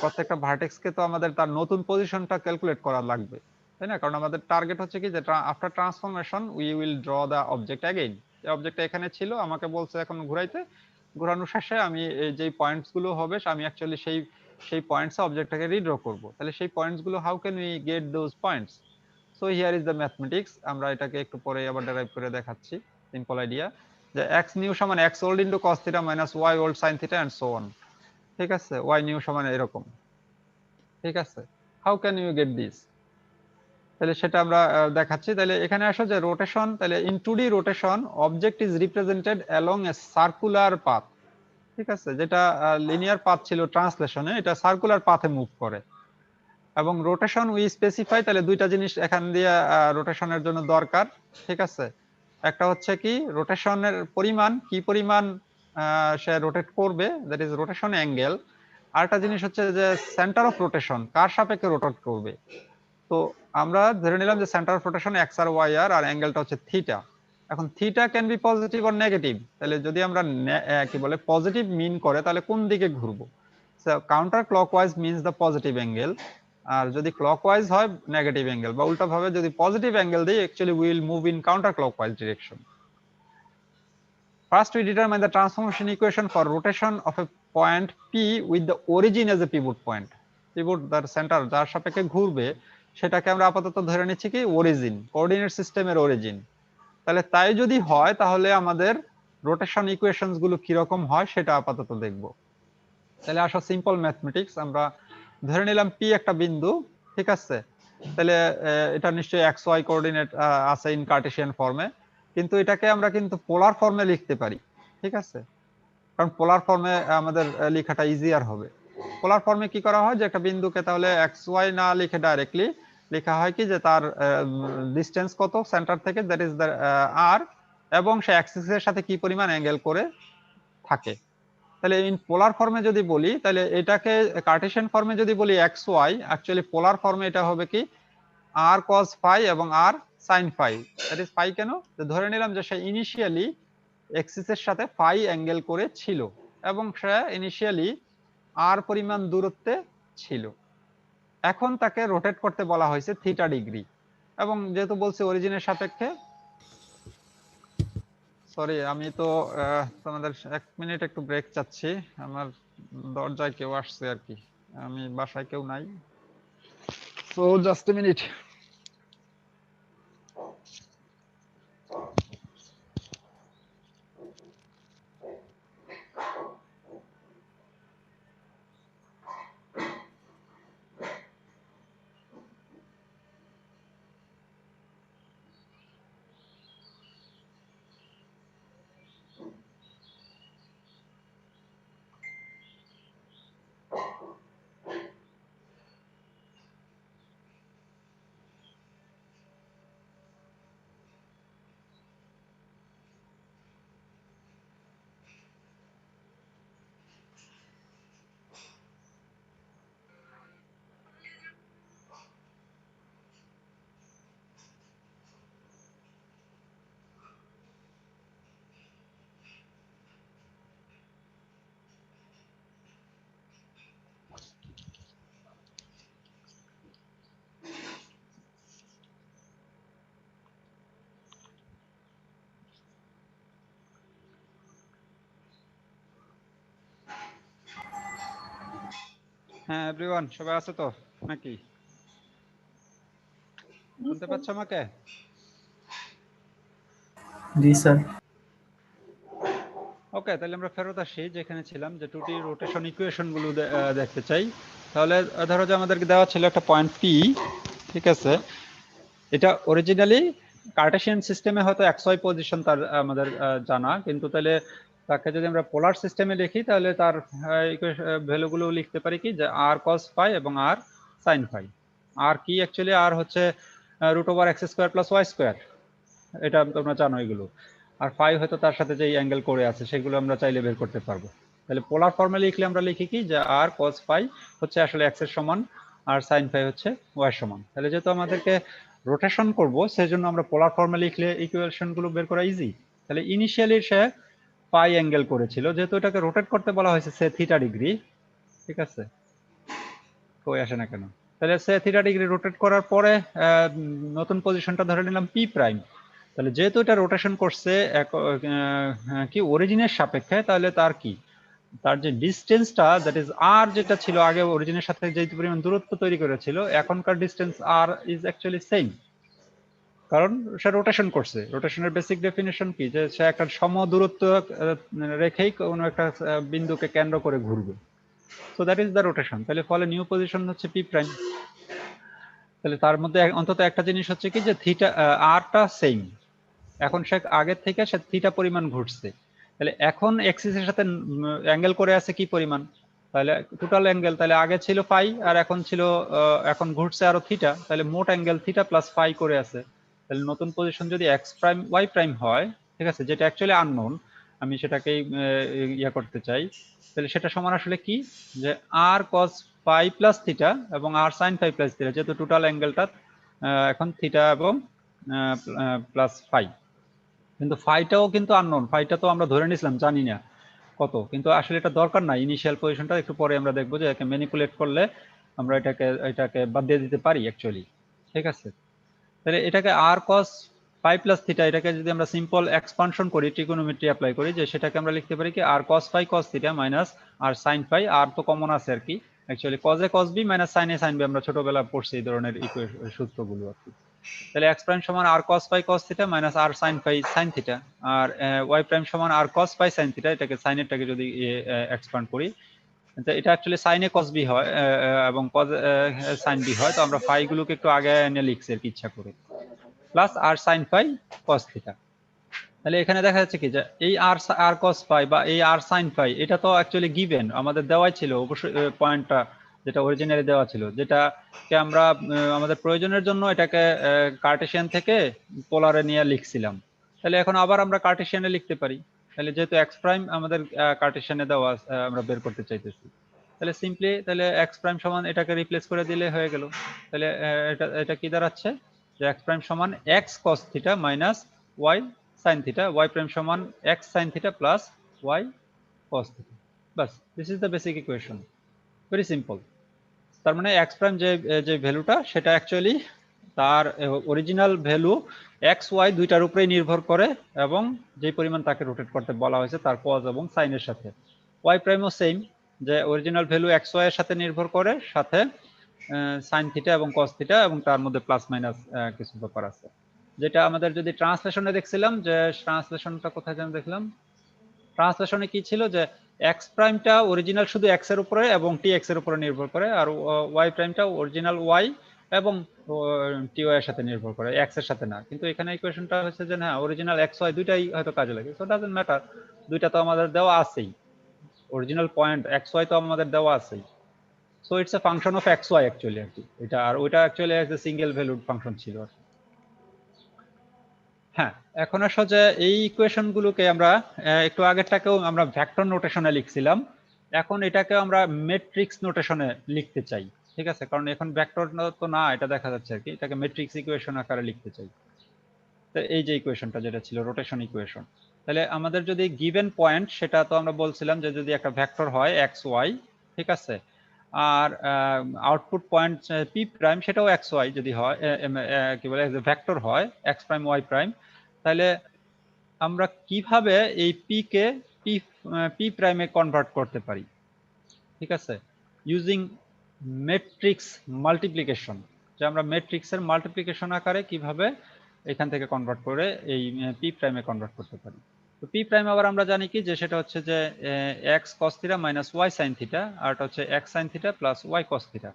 প্রত্যেকটা ভার্টেক্সকে তো আমাদের তার নতুন পজিশনটা ক্যালকুলেট করা লাগবে, তাই না? কারণ আমাদের টার্গেট হচ্ছে কি, যে after transformation we will draw the object again. এই অবজেক্টটা এখানে ছিল, আমাকে বলছে এখন ঘুরাইতে, ঘোরানো শেষে আমি এই যে পয়েন্টস গুলো হবে আমি অ্যাকচুয়ালি সেই পয়েন্টসে অবজেক্টটাকে রিড্র করব। তাহলে সেই পয়েন্টস গুলো how can we get those points? So here is the mathematics. আমরা এটাকে একটু পরে আবার ডেরাইভ করে দেখাচ্ছি। সিম্পল আইডিয়া, যে x নিউ সমান x old into cos theta minus y old sin theta and so on, ঠিক আছে, y নিউ সমান এরকম, ঠিক আছে। How can you get this? তাহলে সেটা আমরা দেখাচ্ছি। তাহলে এখানে আসো যে রোটেশন, তাহলে in 2D rotation object is represented along A circular path, ঠিক আছে, যেটা লিনিয়ার পাথ ছিল ট্রান্সলেশনে, এটা সার্কুলার পাথে মুভ করে। এবং রোটেশন উই স্পেসিফাই, তাহলে দুইটা জিনিস এখান দিয়ে রোটেশনের জন্য দরকার, ঠিক আছে। একটা হচ্ছে কি, রোটেশনের পরিমাণ, কি পরিমাণ সে রোটেট করবে, দ্যাট ইজ রোটেশন অ্যাঙ্গেল। আরেকটা জিনিস হচ্ছে যে সেন্টার অফ রোটেশন, কার সাপেক্ষে রোটেট করবে। তো আমরা ধরে নিলাম যে সেন্টার অফ রোটেশন এক্স আর ওয়াই আর অ্যাঙ্গেলটা হচ্ছে থিটা। এখন theta can be positive or negative. তাহলে যদি আমরা কি বলে পজিটিভ মিন করে, তাহলে কোন দিকে ঘুরবো? So counter clockwise means the positive angle, আর যদি ক্লকওয়াইজ হয় নেগেটিভ অ্যাঙ্গেল, বা উল্টা ভাবে যদি পজিটিভ অ্যাঙ্গেল দিই, actually we will move in counter clockwise direction. First, we determine the transformation equation for rotation of a point P with the origin as a pivot point. Pivot, the center, যার সাপেক্ষে ঘুরবে, সেটাকে আমরা আপাতত ধরে নিচ্ছি কি অরিজিন, কোঅর্ডিনেট সিস্টেমের অরিজিন। তাহলে তাই যদি হয় তাহলে আমাদের রোটেশন ইকুয়েশনস গুলো কি রকম হয় সেটা আপাতত দেখব। তাহলে আসো সিম্পল ম্যাথমেটিক্স, আমরা ধরে নিলাম পি একটা বিন্দু, ঠিক আছে। তাহলে এটা নিশ্চয়ই এক্স ওয়াই কোঅর্ডিনেট আছে ইন কার্টেসিয়ান ফর্মে, কিন্তু এটাকে আমরা কিন্তু পোলার ফর্মে লিখতে পারি, ঠিক আছে। কারণ পোলার ফর্মে আমাদের লেখাটা ইজিয়ার হবে। পোলার ফর্মে কি করা হয় যে একটা বিন্দুকে তাহলে এক্স ওয়াই না লিখে ডাইরেক্টলি লেখা হয় কি যে তার ডিসটেন্স কত সেন্টার থেকে, দ্যাট ইজ দ্য আর, এবং সে অ্যাক্সিস এর সাথে কি পরিমাণ অ্যাঙ্গেল করে থাকে। তাহলে ইন পোলার ফর্মে যদি বলি তাহলে এটাকে কার্টেশিয়ান ফর্মে যদি বলি এক্স ওয়াই, অ্যাকচুয়ালি পোলার ফর্মে এটা হবে কি আর কস ফাই এবং r sine phi. That is phi কেন, ধরে নিলাম যে সে ইনিশিয়ালি এক্সিস এর সাথে ফাই অ্যাঙ্গেল করে ছিল এবং সে ইনিশিয়ালি আর পরিমাণ দূরত্বে ছিল। এখন তাকে রোটেট করতে বলা হয়েছে থিটা ডিগ্রি, এবং যেহেতু বলছে অরিজিনের সাপেক্ষে, সরি আমি তো তোমাদের 1 মিনিট একটু ব্রেক চাচ্ছি, আমার দরজায় কেউ আসছে আর কি, আমি বাসায় কেউ নাই, সো জাস্ট এ মিনিট। হ্যাঁ এভরিওয়ান, সবাই আছে তো নাকি? শুনতে পাচ্ছ আমাকে? জি স্যার। ওকে, তাহলে আমরা ফেরত আসি যেখানে ছিলাম, যে 2D রোটেশন ইকুয়েশন গুলো দেখতে চাই। তাহলে ধরো যে আমাদেরকে দেওয়া ছিল একটা পয়েন্ট পি, ঠিক আছে, এটা অরিজিনালি কার্টেশিয়ান সিস্টেমে হয়তো xy পজিশন তার আমাদের জানা, কিন্তু তাহলে তাকে যদি আমরা পোলার সিস্টেমে লিখি তাহলে তার ভ্যালুগুলো লিখতে পারি কি যে আর cos ফাই এবং আর sin ফাই। আর কি অ্যাকচুয়ালি আর হচ্ছে √x² + y², এটা তোমরা জানো এগুলো। আর ফাই হয়তো তার সাথে যে অ্যাঙ্গেল করে আছে সেগুলো আমরা চাইলে বের করতে পারবো। তাহলে পোলার ফর্মে লিখলে আমরা লিখি কি যে আর cos ফাই হচ্ছে আসলে x এর সমান আর sin ফাই হচ্ছে y এর সমান। তাহলে যেহেতু আমাদেরকে রোটেশন করব সেজন্য আমরা পোলার ফর্মে লিখলে ইকুয়েশন গুলো বের করা ইজি। তাহলে ইনিশিয়ালি সে ফাই অ্যাঙ্গেল করেছিল, যেহেতু এটাকে রোটেট করতে বলা হয়েছে সে থিটা ডিগ্রি, ঠিক আছে, কই আসে না কেন, তাহলে সে থিটা ডিগ্রি রোটেট করার পরে নতুন পজিশনটা ধরে নিলাম পি প্রাইম। তাহলে যেহেতু এটা রোটেশন করছে কি অরিজিনের সাপেক্ষে, তাহলে তার কি তার যে ডিসটেন্সটা দ্যাট ইজ আর যেটা ছিল আগে অরিজিনের সাথে যে পরিমাণ দূরত্ব তৈরি করেছিল, এখনকার distance r is actually same, কারণ সে রোটেশন করছে। রোটেশনের বেসিক ডেফিনিশন কি যে সে একটা সম দূরত্ব রেখেই কোনো একটা বিন্দুকে কেন্দ্র করে ঘুরবে, so that is the rotation. তাহলে ফলে নিউ পজিশন হচ্ছে পি প্রাইম। তাহলে তার মধ্যে অন্তত একটা জিনিস হচ্ছে কি যে থিটা আরটা সেম, এখন সে আগের থেকে সে থিটা পরিমাণ ঘুরছে, তাহলে এখন এক্সিস এর সাথে অ্যাঙ্গেল করে আছে কি পরিমাণ, তাহলে টোটাল অ্যাঙ্গেল, তাহলে আগে ছিল ফাই আর এখন ছিল এখন ঘুরছে আরো থিটা, তাহলে মোট অ্যাঙ্গেল থিটা প্লাস ফাই করে আছে। তাহলে নতুন পজিশন যদি এক্স প্রাইম ওয়াই প্রাইম হয়, ঠিক আছে, যেটা অ্যাকচুয়ালি আননোন, আমি সেটাকেই ইয়া করতে চাই, তাহলে সেটা সমান আসলে কি যে আর কস ফাই প্লাস থিটা এবং r sine phi plus theta, যেহেতু টোটাল অ্যাঙ্গেলটা এখন থিটা এবং প্লাস ফাই, কিন্তু ফাইটাও কিন্তু আননোন, ফাইটা তো আমরা ধরে নিছিলাম জানি না কত, কিন্তু আসলে এটা দরকার নাই। ইনিশিয়াল পজিশনটা একটু পরে আমরা দেখবো যে একে ম্যানিপুলেট করলে আমরা এটাকে বাদ দিয়ে দিতে পারি অ্যাকচুয়ালি, ঠিক আছে। তাহলে এটাকে r cos phi plus theta, এটাকে যদি আমরা সিম্পল এক্সপানশন করি, ট্রিগোনোমেট্রি অ্যাপ্লাই করি, যে সেটাকে আমরা লিখতে পারি কি r cos phi cos theta minus r sine phi, r তো কমন আছে আর কি, actually cos A cos B minus sine A sine B, আমরা ছোটবেলা পড়ছি এই ধরনের সূত্রগুলো আর কি। তাহলে এক্স প্রাইম সমান r cos phi cos theta minus r sine phi sine theta, আর ওয়াই প্রাইম সমান r cos phi sine theta, এটাকে সাইনেরটাকে যদি এক্সপান্ড করি, এটা actually sine A cos B হয় এবং কজ সাইন বি হয়, তো আমরা ফাই গুলোকে একটু আগে এনে লিখছি আর কি ইচ্ছা করে, প্লাস আর সাইন ফাই কস থিটা। তাহলে এখানে দেখা যাচ্ছে কি যে এই আর কস পাই বা এই আর সাইন পাই এটা তো অ্যাকচুয়ালি গিভেন আমাদের দেওয়াই ছিল অবশ্যই পয়েন্টটা যেটা অরিজিনালি দেওয়া ছিল, যেটাকে আমরা আমাদের প্রয়োজনের জন্য এটাকে কার্টেশিয়ান থেকে পোলারে নিয়ে লিখছিলাম। তাহলে এখন আবার আমরা কার্টেশিয়ানে লিখতে পারি। তাহলে যেহেতু এক্স প্রাইম আমাদের কার্টেশিয়ানে দেওয়া আমরা বের করতে চাইতেছি, তাহলে সিম্পলি তাহলে এক্স প্রাইম সমান এটাকে রিপ্লেস করে দিলে হয়ে গেল। তাহলে এটা এটা কি দাঁড়াচ্ছে যে এক্স প্রাইম সমান X cos theta minus Y sine theta, Y prime সমান X sine theta plus Y cos theta. বাস, this is the basic equation, very simple. তার মানে এক্স প্রাইম যে যে ভ্যালুটা সেটা অ্যাকচুয়ালি তার অরিজিনাল ভ্যালু এক্স ওয়াই দুইটার উপরেই নির্ভর করে এবং যে পরিমাণ তাকে রোটেট করতে বলা হয়েছে তার কজ এবং সাইনের সাথে। ওয়াই প্রাইমও সেম, যে অরিজিনাল ভ্যালু এক্স ওয়াই এর সাথে নির্ভর করে, সাথে সাইন থিটা এবং কস থিটা এবং তার মধ্যে প্লাস মাইনাস কিছু ব্যাপার আছে। যেটা আমাদের যদি ট্রান্সলেশনে দেখছিলাম, যে ট্রান্সলেশনটা কোথায় যেন দেখলাম, ট্রান্সলেশনে কি ছিল যে এক্স প্রাইমটা অরিজিনাল শুধু এক্স এর উপরে এবং টি এক্স এর উপরে নির্ভর করে, আর ওয়াই প্রাইমটা অরিজিনাল ওয়াই এবং টি ওয়াই এর সাথে নির্ভর করে, এক্স এর সাথে না। কিন্তু এখানে ইকুয়েশনটা হচ্ছে যে না, অরিজিনাল এক্স ওয়াই দুইটাই হয়তো কাজে লাগে, সো ডাজন্ট ম্যাটার, দুইটা তো আমাদের দেওয়া আছেই, অরিজিনাল পয়েন্ট এক্স ওয়াই তো আমাদের দেওয়া আছেই। So it's a function of X Y actually আর কি এটা, আর ওইটা অ্যাকচুয়ালি একটা সিঙ্গেল ভ্যালুড ফাংশন ছিল আর কি। হ্যাঁ, এখন আসলে যে এই ইকুয়েশন গুলোকে আমরা একটু আগেরটাকেও আমরা ভেক্টর নোটেশনে লিখছিলাম, এখন এটাকে আমরা ম্যাট্রিক্স নোটেশনে লিখতে চাই। ঠিক আছে, কারণ এখন ভেক্টর তো না, এটা দেখা যাচ্ছে আর কি, এটাকে ম্যাট্রিক্স ইকুয়েশন আকারে লিখতে চাই। তো এই যে ইকুয়েশনটা যেটা ছিল রোটেশন ইকুয়েশন, তাহলে আমাদের যদি গিভেন পয়েন্ট, সেটা তো আমরা বলছিলাম যে যদি একটা ভেক্টর হয় এক্স ওয়াই, ঠিক আছে, আর আউটপুট পয়েন্ট পি প্রাইম সেটাও এক্স ওয়াই যদি হয়, কি বলে ভেক্টর হয় এক্স প্রাইম ওয়াই প্রাইম, তাহলে আমরা কিভাবে এই পি কে পি প্রাইমে কনভার্ট করতে পারি, ঠিক আছে, ইউজিং ম্যাট্রিক্স মাল্টিপ্লিকেশন, যে আমরা ম্যাট্রিক্সের মাল্টিপ্লিকেশন আকারে কিভাবে এখান থেকে কনভার্ট করে এই পি প্রাইমে কনভার্ট করতে পারি। তো পি প্রাইম আবার আমরা জানি কি যে সেটা হচ্ছে যে X cos theta minus Y sine theta, আর এটা হচ্ছে X sine theta plus Y cos theta.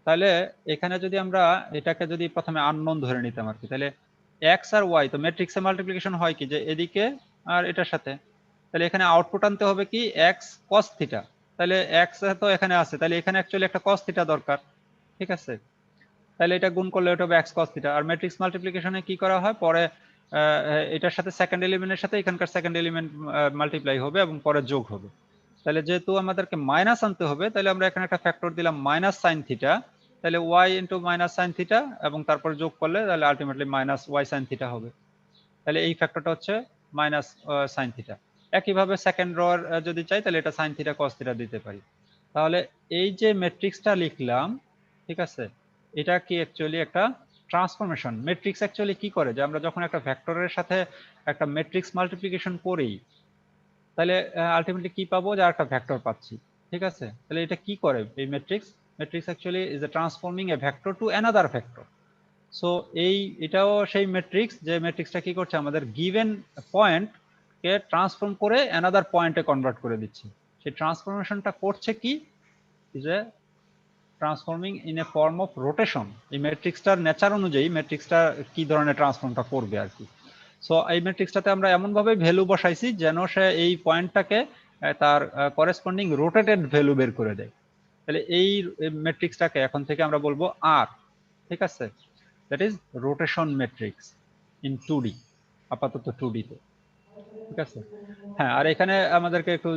তাহলে এখানে যদি আমরা এটাকে যদি প্রথমে আননোন ধরে নিতাম আর কি, তাহলে এক্স আর ওয়াই তো ম্যাট্রিক্সের মাল্টিপ্লিকেশন হয় কি যে এদিকে আর এটার সাথে, তাহলে এখানে আউটপুট আনতে হবে কি এক্স কস থিটা, তাহলে এক্স তো এখানে আছে, তাহলে এখানে অ্যাকচুয়ালি একটা কস থিটা দরকার, ঠিক আছে, তাহলে এটা গুণ করলে এটা হবে এক্স কস থিটা। আর ম্যাট্রিক্স মাল্টিপ্লিকেশনে কি করা হয়, পরে এটার সাথে সেকেন্ড এলিমেন্টের সাথে এখানকার সেকেন্ড এলিমেন্ট মাল্টিপ্লাই হবে এবং পরে যোগ হবে। তাহলে যেহেতু আমাদেরকে মাইনাস আনতে হবে, তাহলে আমরা এখানে একটা ফ্যাক্টর দিলাম মাইনাস সাইন থিটা, তাহলে y into minus sine theta এবং তারপর যোগ করলে তাহলে ultimately minus Y sine theta হবে। তাহলে এই ফ্যাক্টরটা হচ্ছে মাইনাস সাইন থিটা। একইভাবে সেকেন্ড র যদি চাই তাহলে এটা সাইন থিটা কস থিটা দিতে পারি। তাহলে এই যে ম্যাট্রিক্সটা লিখলাম, ঠিক আছে, এটা কি অ্যাকচুয়ালি একটা ট্রান্সফরমেশন। ম্যাট্রিক্স অ্যাকচুয়ালি কি করে, যে আমরা যখন একটা ভেক্টরের সাথে একটা ম্যাট্রিক্স মাল্টিপ্লিকেশন করি, তাহলে আলটিমেটলি কি পাবো, যে একটা ভেক্টর পাচ্ছি, ঠিক আছে। তাহলে এটা কি করে এই matrix, matrix actually is a transforming A vector to another vector. So এটাও সেই ম্যাট্রিক্স, যে ম্যাট্রিক্সটা কি করছে, আমাদের গিভেন পয়েন্ট কে ট্রান্সফর্ম করে অ্যানাদার পয়েন্টে কনভার্ট করে দিচ্ছে। সেই ট্রান্সফরমেশনটা করছে কি, is a transforming in a form of rotation. এই ম্যাট্রিক্সটার নেচার অনুযায়ী ম্যাট্রিক্সটা কি ধরনের ট্রান্সফর্মটা করবে আর কি। সো এই ম্যাট্রিক্সটাতে আমরা এমন ভাবে ভ্যালু বসাইছি যেন সে এই পয়েন্টটাকে তার করেসপন্ডিং রোটেটেড ভ্যালু বের করে দেয়। তাহলে এই ম্যাট্রিক্সটাকে এখন থেকে আমরা বলবো আর, ঠিক আছে, that is rotation matrix in 2D, আপাতত 2D তে, ঠিক আছে। হ্যাঁ, আর এখানে আমাদেরকে একটু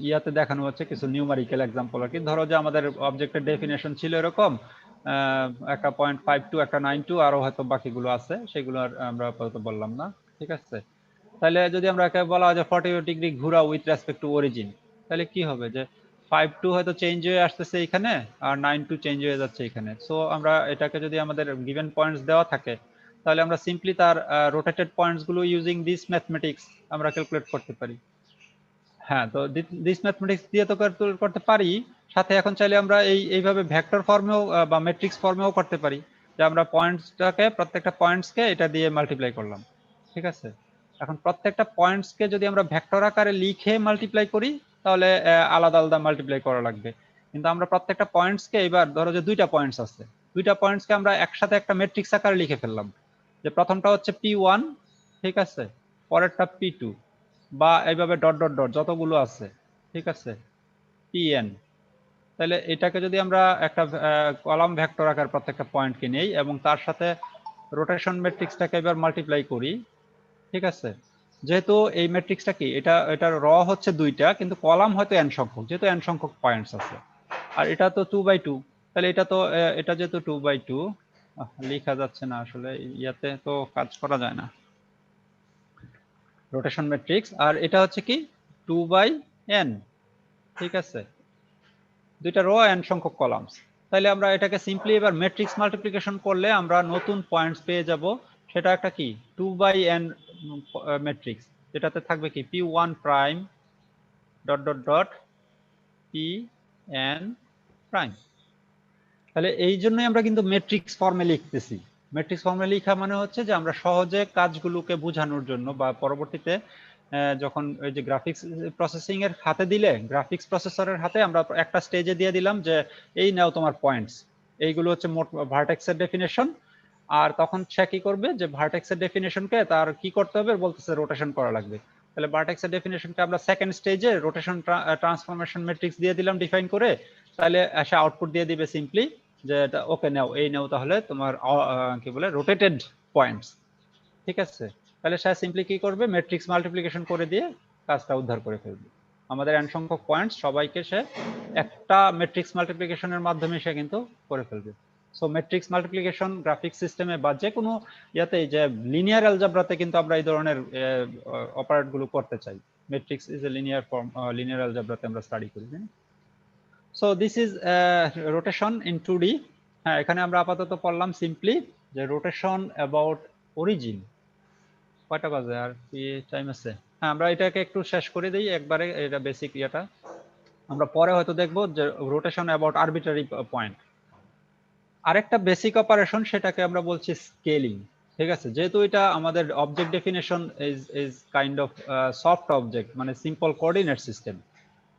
ইয়াতে দেখানো হচ্ছে কিছু নিউমারিক্যাল এক্সাম্পল আর কি। ধরো যে আমাদের অবজেক্টের ডেফিনেশন ছিল এরকম একটা 0.52 একটা 92 আরো হয়তো বাকিগুলো আছে, সেগুলো আর আমরা আপাতত বললাম না, ঠিক আছে। তাহলে যদি আমরা একে বলা হয় যে 48 ডিগ্রি ঘোরা উইথ রেসপেক্ট টু অরিজিন, তাহলে কি হবে যে 52 হয়তো চেঞ্জ হয়ে আসতেছে এখানে আর 92 চেঞ্জ হয়ে যাচ্ছে এখানে। সো আমরা এটাকে যদি আমাদের গিভেন পয়েন্টস দেওয়া থাকে, তাহলে আমরা সিম্পলি তার রোটেটেড পয়েন্টস গুলো ইউজিং দিস ম্যাথমেটিক্স আমরা ক্যালকুলেট করতে পারি। হ্যাঁ, তো দিস ম্যাথমেটিক্স দিয়ে তো করতে পারি, সাথে এখন চাইলে আমরা এইভাবে ভেক্টর ফর্মেও বা ম্যাট্রিক্স ফর্মেও করতে পারি, যে আমরা পয়েন্টসটাকে প্রত্যেকটা পয়েন্টসকে এটা দিয়ে মাল্টিপ্লাই করলাম, ঠিক আছে। এখন প্রত্যেকটা পয়েন্টসকে যদি আমরা ভেক্টর আকারে লিখে মাল্টিপ্লাই করি, তাহলে আলাদা আলাদা মাল্টিপ্লাই করা লাগবে। কিন্তু আমরা প্রত্যেকটা পয়েন্টসকে, এবার ধরো যে দুইটা পয়েন্টস আছে, দুইটা পয়েন্টসকে আমরা একসাথে একটা ম্যাট্রিক্স আকারে লিখে ফেললাম, যে প্রথমটা হচ্ছে P1, ঠিক আছে, পরেরটা P2 বা এইভাবে ডট ডট ডট যতগুলো আছে, ঠিক আছে, Pn। তাহলে এটাকে যদি আমরা একটা কলাম ভেক্টর আকার প্রত্যেকটা পয়েন্টকে নেই এবং তার সাথে রোটেশন ম্যাট্রিক্সটাকে এবার মাল্টিপ্লাই করি, ঠিক আছে। যেহেতু এই ম্যাট্রিক্সটা কি, এটার র হচ্ছে 2টা, কিন্তু কলাম হয়তো n সংখ্যক, যেহেতু n সংখ্যক পয়েন্টস আছে, আর এটা তো 2/2, তাহলে এটা তো এটা যেহেতু 2/2 লেখা যাচ্ছে না আসলে, ইয়াতে তো কাজ করা যায় না রোটেশন ম্যাট্রিক্স, আর এটা হচ্ছে কি 2/n, ঠিক আছে, দুইটা রো n সংখ্যক কলামস। তাহলে আমরা এটাকে সিম্পলি এবার ম্যাট্রিক্স মাল্টিপ্লিকেশন করলে আমরা নতুন পয়েন্টস পেয়ে যাব, সেটা একটা কি 2/n ম্যাট্রিক্স, যেটাতে থাকবে কি p1 prime dot dot dot pn prime. তাহলে এই জন্যই আমরা কিন্তু ম্যাট্রিক্স ফর্মে লিখতেছি। ম্যাট্রিক্স ফর্মে লেখা মানে হচ্ছে যে আমরা সহজে কাজগুলোকে বোঝানোর জন্য বা পরবর্তীতে যখন ওই যে গ্রাফিক্স প্রসেসিং এর হাতে দিলে, গ্রাফিক্স প্রসেসরের হাতে আমরা একটা স্টেজে দিয়ে দিলাম যে এই নাও তোমার পয়েন্টস, এইগুলো হচ্ছে মোট ভার্টেক্সের ডেফিনেশন, আর তখন সে কি করবে যে ভার্টেক্সের ডেফিনেশনকে তার কি করতে হবে বলতেছে রোটেশন করা লাগবে। তাহলে ভার্টেক্সের ডেফিনেশনকে আমরা সেকেন্ড স্টেজে রোটেশন ট্রান্সফরমেশন ম্যাট্রিক্স দিয়ে দিলাম ডিফাইন করে, তাহলে এসে আউটপুট দিয়ে দিবে সিম্পলি যে ওকে নাও এই নাও তাহলে তোমার কি বলে রোটেটেড পয়েন্টস, ঠিক আছে। তাহলে সে সিম্পলি কি করবে ম্যাট্রিক্স মাল্টিপ্লিকেশন করে দিয়ে কাজটা উদ্ধার করে ফেলবে। আমাদের n সংখ্যক পয়েন্টস সবাইকে সে একটা ম্যাট্রিক্স মাল্টিপ্লিকেশনের মাধ্যমে সে কিন্তু করে ফেলবে। সো ম্যাট্রিক্স মাল্টিপ্লিকেশন গ্রাফিক্স সিস্টেমে বা যে কোনো ইয়াতে যে লিনিয়ার অ্যালজেব্রাতে কিন্তু আমরা এই ধরনের অপারেট গুলো করতে চাই। Matrix is a linear form, linear অ্যালজেব্রাতে আমরা স্টাডি করি। So this is rotation in 2D। হ্যাঁ, এখানে আমরা আপাতত পড়লাম সিম্পলি যে রোটেশন অ্যাবাউট অরিজিন। কয়টা বাজে আর কি টাইম আছে? হ্যাঁ, আমরা এটাকে একটু শেষ করে দিই একবারে, এটা বেসিক ইয়েটা আমরা পরে হয়তো দেখবো যে রোটেশন অ্যাবাউট আরবিট্রারি পয়েন্ট। আরেকটা বেসিক অপারেশন সেটাকে আমরা বলছি স্কেলিং, ঠিক আছে। যেহেতু এটা আমাদের object definition is kind of soft object, মানে সিম্পল কোঅর্ডিনেট সিস্টেম,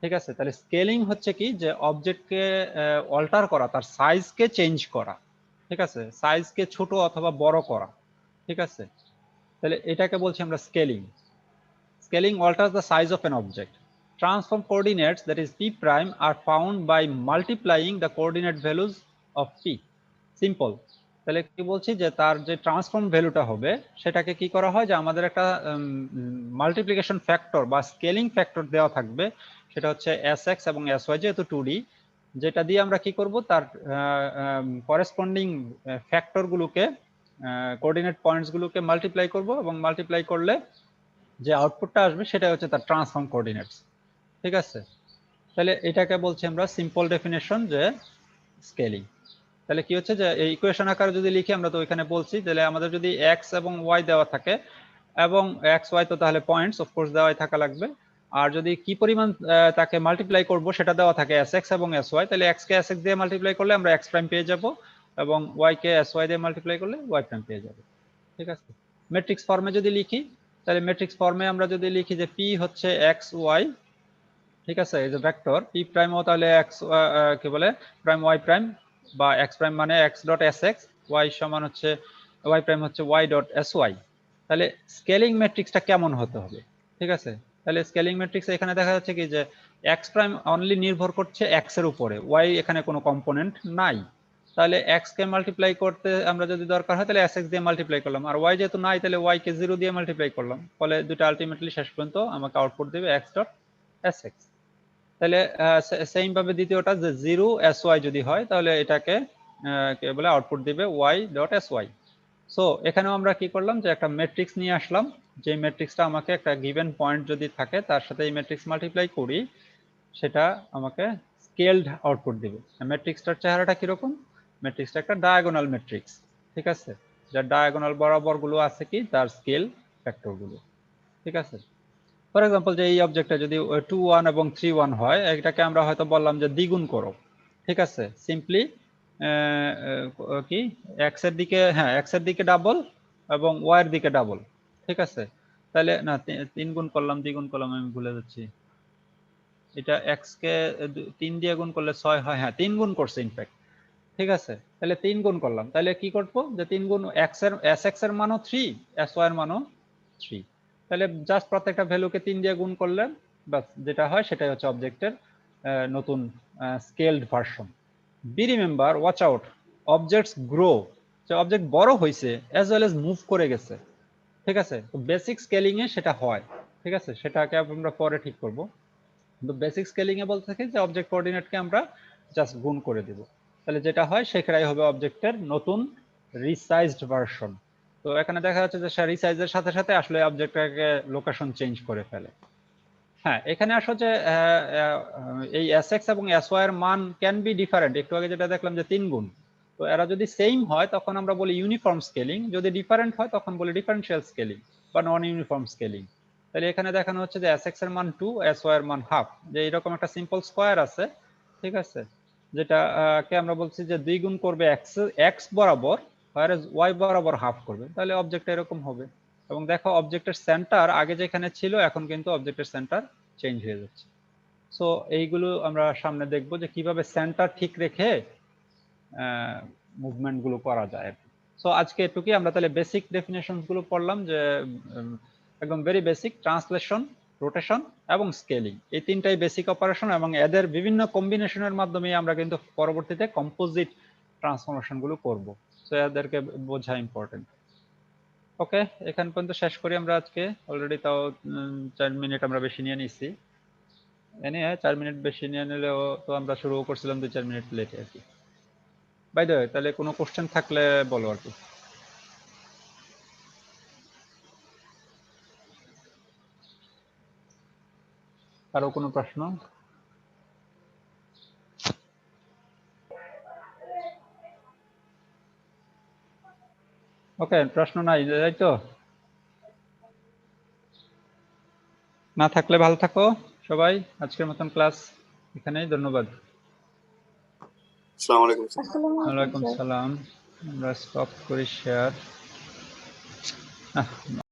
ঠিক আছে। তাহলে স্কেলিং হচ্ছে কি যে অবজেক্টকে অল্টার করা, তার সাইজকে চেঞ্জ করা, ঠিক আছে, সাইজকে ছোট অথবা বড় করা, ঠিক আছে। তাহলে এটাকে বলছি আমরা scaling. Scaling alters the size of an object. Transform coordinates, that is p prime, are found by multiplying the coordinate values of p. Simple. তাহলে কি বলছি যে তার যে ট্রান্সফর্ম ভ্যালুটা হবে সেটাকে কি করা হয় যে আমাদের একটা মাল্টিপ্লিকেশন ফ্যাক্টর বা স্কেলিং ফ্যাক্টর দেওয়া থাকবে, সেটা হচ্ছে sx এবং sy, যেহেতু 2D, যেটা দিয়ে আমরা কি করব তার করেসপন্ডিং ফ্যাক্টর গুলোকে, কোঅর্ডিনেট পয়েন্টস গুলোকে মাল্টিপ্লাই করব, এবং মাল্টিপ্লাই করলে যে আউটপুটটা আসবে সেটা হচ্ছে তার ট্রান্সফর্ম কোঅর্ডিনেটস, ঠিক আছে। তাহলে এটাকে বলছি আমরা সিম্পল ডেফিনেশন যে স্কেলিং। তাহলে কি হচ্ছে যে এই ইকুয়েশন আকারে যদি লিখি আমরা, তো এখানে বলছি তাহলে আমাদের যদি এক্স এবং ওয়াই দেওয়া থাকে, এবং এক্স ওয়াই তো তাহলে পয়েন্টস অফকোর্স দেওয়াই থাকা লাগবে, আর যদি কি পরিমাণ তাকে মাল্টিপ্লাই করব সেটা দেওয়া থাকে এস এক্স এবং এস ওয়াই, তাহলে এক্স কে এস এক্স দিয়ে মাল্টিপ্লাই করলে আমরা এক্স প্রাইম পেয়ে যাব, এবং ওয়াই কে এস ওয়াই দিয়ে মাল্টিপ্লাই করলে ওয়াই প্রাইম পেয়ে যাব, ঠিক আছে। ম্যাট্রিক্স ফর্মে যদি লিখি, তাহলে ম্যাট্রিক্স ফর্মে আমরা যদি লিখি যে পি হচ্ছে এক্স ওয়াই, ঠিক আছে, এই যে ভেক্টর পি প্রাইম ও তাহলে এক্স কি বলে প্রাইম ওয়াই প্রাইম, বা এক্স প্রাইম মানে x dot s x, y সমান হচ্ছে ওয়াই প্রাইম হচ্ছে ওয়াই ডট এস ওয়াই। তাহলে স্কেলিং ম্যাট্রিক্সটা কেমন হতে হবে, ঠিক আছে। তাহলে স্কেলিং ম্যাট্রিক্স এখানে দেখা যাচ্ছে কি যে এক্স প্রাইম অনলি নির্ভর করছে এক্স এর উপরে, ওয়াই এখানে কোনো কম্পোনেন্ট নাই। তাহলে এক্স কে মাল্টিপ্লাই করতে আমরা যদি দরকার হয় তাহলে এস এক্স দিয়ে মাল্টিপ্লাই করলাম, আর ওয়াই যেহেতু নাই তাহলে ওয়াই কে 0 দিয়ে মাল্টিপ্লাই করলাম, ফলে দুটো আলটিমেটলি শেষ পর্যন্ত আমাকে আউটপুট দেবে এক্স ডট এস এক্স। তাহলে সেম ভাবে দ্বিতীয়টা যে 0 এস ওয়াই যদি হয় তাহলে এটাকে কি বলে আউটপুট দিবে y dot s y. So এখানেও আমরা কি করলাম যে একটা ম্যাট্রিক্স নিয়ে আসলাম, যে ম্যাট্রিক্সটা আমাকে একটা গিভেন পয়েন্ট যদি থাকে তার সাথে এই ম্যাট্রিক্স মাল্টিপ্লাই করি, সেটা আমাকে স্কেলড আউটপুট দিবে। ম্যাট্রিক্সটার চেহারাটা কিরকম, ম্যাট্রিক্সটা একটা ডায়াগোনাল ম্যাট্রিক্স, ঠিক আছে, যার ডায়াগোনাল বরাবর গুলো আছে কি তার স্কেল ফ্যাক্টর গুলো, ঠিক আছে। ফর এক্সাম্পল যে এই অবজেক্টটা যদি 2 1 এবং 3 1 হয়, এটাকে আমরা হয়তো বললাম যে দ্বিগুণ করো, ঠিক আছে। সিম্পলি কি এক্স এর দিকে, হ্যাঁ এক্স এর দিকে ডাবল এবং ওয়াই এর দিকে ডাবল, ঠিক আছে। তাহলে না 3 গুণ করলাম, দ্বিগুণ করলাম, আমি ভুলে যাচ্ছি, এটা এক্স কে 3 দিয়ে গুণ করলে 6 হয়, হ্যাঁ 3 গুণ করছে ইনফ্যাক্ট, ঠিক আছে। তাহলে 3 গুণ করলাম, তাহলে কি করবো যে 3 গুণ এক্স এর এস এক্স এর মানও 3, এস ওয়াই এর মানও 3, তাহলে জাস্ট প্রত্যেকটা ভ্যালুকে 3 দিয়ে গুণ করলে বাস যেটা হয় সেটাই হচ্ছে অবজেক্টের নতুন skilled version. B remember, watch out, objects grow, যে অবজেক্ট বড় হয়েছে অ্যাজ ওয়েল এজ মুভ করে গেছে, ঠিক আছে। তো বেসিক স্কেলিং এ সেটা হয়, ঠিক আছে, সেটাকে আমরা পরে ঠিক করব। কিন্তু বেসিক স্কেলিং এ বলতে থাকি যে অবজেক্ট কোঅর্ডিনেটকে আমরা জাস্ট গুণ করে দিব, তাহলে যেটা হয় সেটাই হবে অবজেক্টের নতুন রিসাইজড ভার্সন। তো এখানে দেখা যাচ্ছে যে রিসাইজের সাথে সাথে আসলে অবজেক্টটাকে লোকেশন চেঞ্জ করে ফেলে। হ্যাঁ, এখানে আসলে যে এই sx এবং sy এর মান ক্যান বি ডিফারেন্ট, একটু আগে যেটা দেখলাম যে 3 গুণ, তো এরা যদি সেম হয় তখন আমরা বলি ইউনিফর্ম স্কেলিং, যদি ডিফারেন্ট হয় তখন বলি ডিফারেনশিয়াল স্কেলিং বা নন ইউনিফর্ম স্কেলিং। তাহলে এখানে দেখানো হচ্ছে যে sx এর মান 2, sy এর মান হাফ, যে এরকম একটা সিম্পল স্কয়ার আছে, ঠিক আছে, যেটা কে আমরা বলছি যে 2 গুণ করবে x বরাবর, আর y বরাবর হাফ করবে, তাহলে অবজেক্টটা এরকম হবে। এবং দেখো অবজেক্টের সেন্টার আগে যেখানে ছিল এখন কিন্তু অবজেক্টের সেন্টার চেঞ্জ হয়ে যাচ্ছে। সো এইগুলো আমরা সামনে দেখবো যে কিভাবে সেন্টার ঠিক রেখে মুভমেন্ট গুলো করা যায়। সো আজকে এটুকুই, আমরা তাহলে বেসিক ডেফিনেশনস গুলো পড়লাম, যে একদম ভেরি বেসিক ট্রান্সলেশন, রোটেশন এবং স্কেলিং, এই তিনটাই বেসিক অপারেশন, এবং এদের বিভিন্ন কম্বিনেশনের মাধ্যমে আমরা কিন্তু পরবর্তীতে কম্পোজিট ট্রান্সফরমেশন গুলো করব। সো এদেরকে বোঝা ইম্পর্টেন্ট। ওকে, এখান পর্যন্ত শেষ করি আমরা আজকে। অলরেডি তাও 4 মিনিট আমরা বেশি নিয়ে নিছি, এনে 4 মিনিট বেশি নিয়ে নিলেও তো আমরা শুরু করছিলাম 2-4 মিনিট লেটে আর কি। বাই দ্য ওয়ে, তাহলে কোনো কোশ্চেন থাকলে বলো আর কি। কারো কোনো প্রশ্ন? ওকে, প্রশ্ন নাই তাই তো? না থাকলে ভালো থাকো সবাই, আজকের মতন ক্লাস এখানেই, ধন্যবাদ। আসসালামু আলাইকুম স্যার। আসসালামু আলাইকুম ওয়ালাইকুম স্যার। সালাম। আমরা স্টপ করি শেয়ার।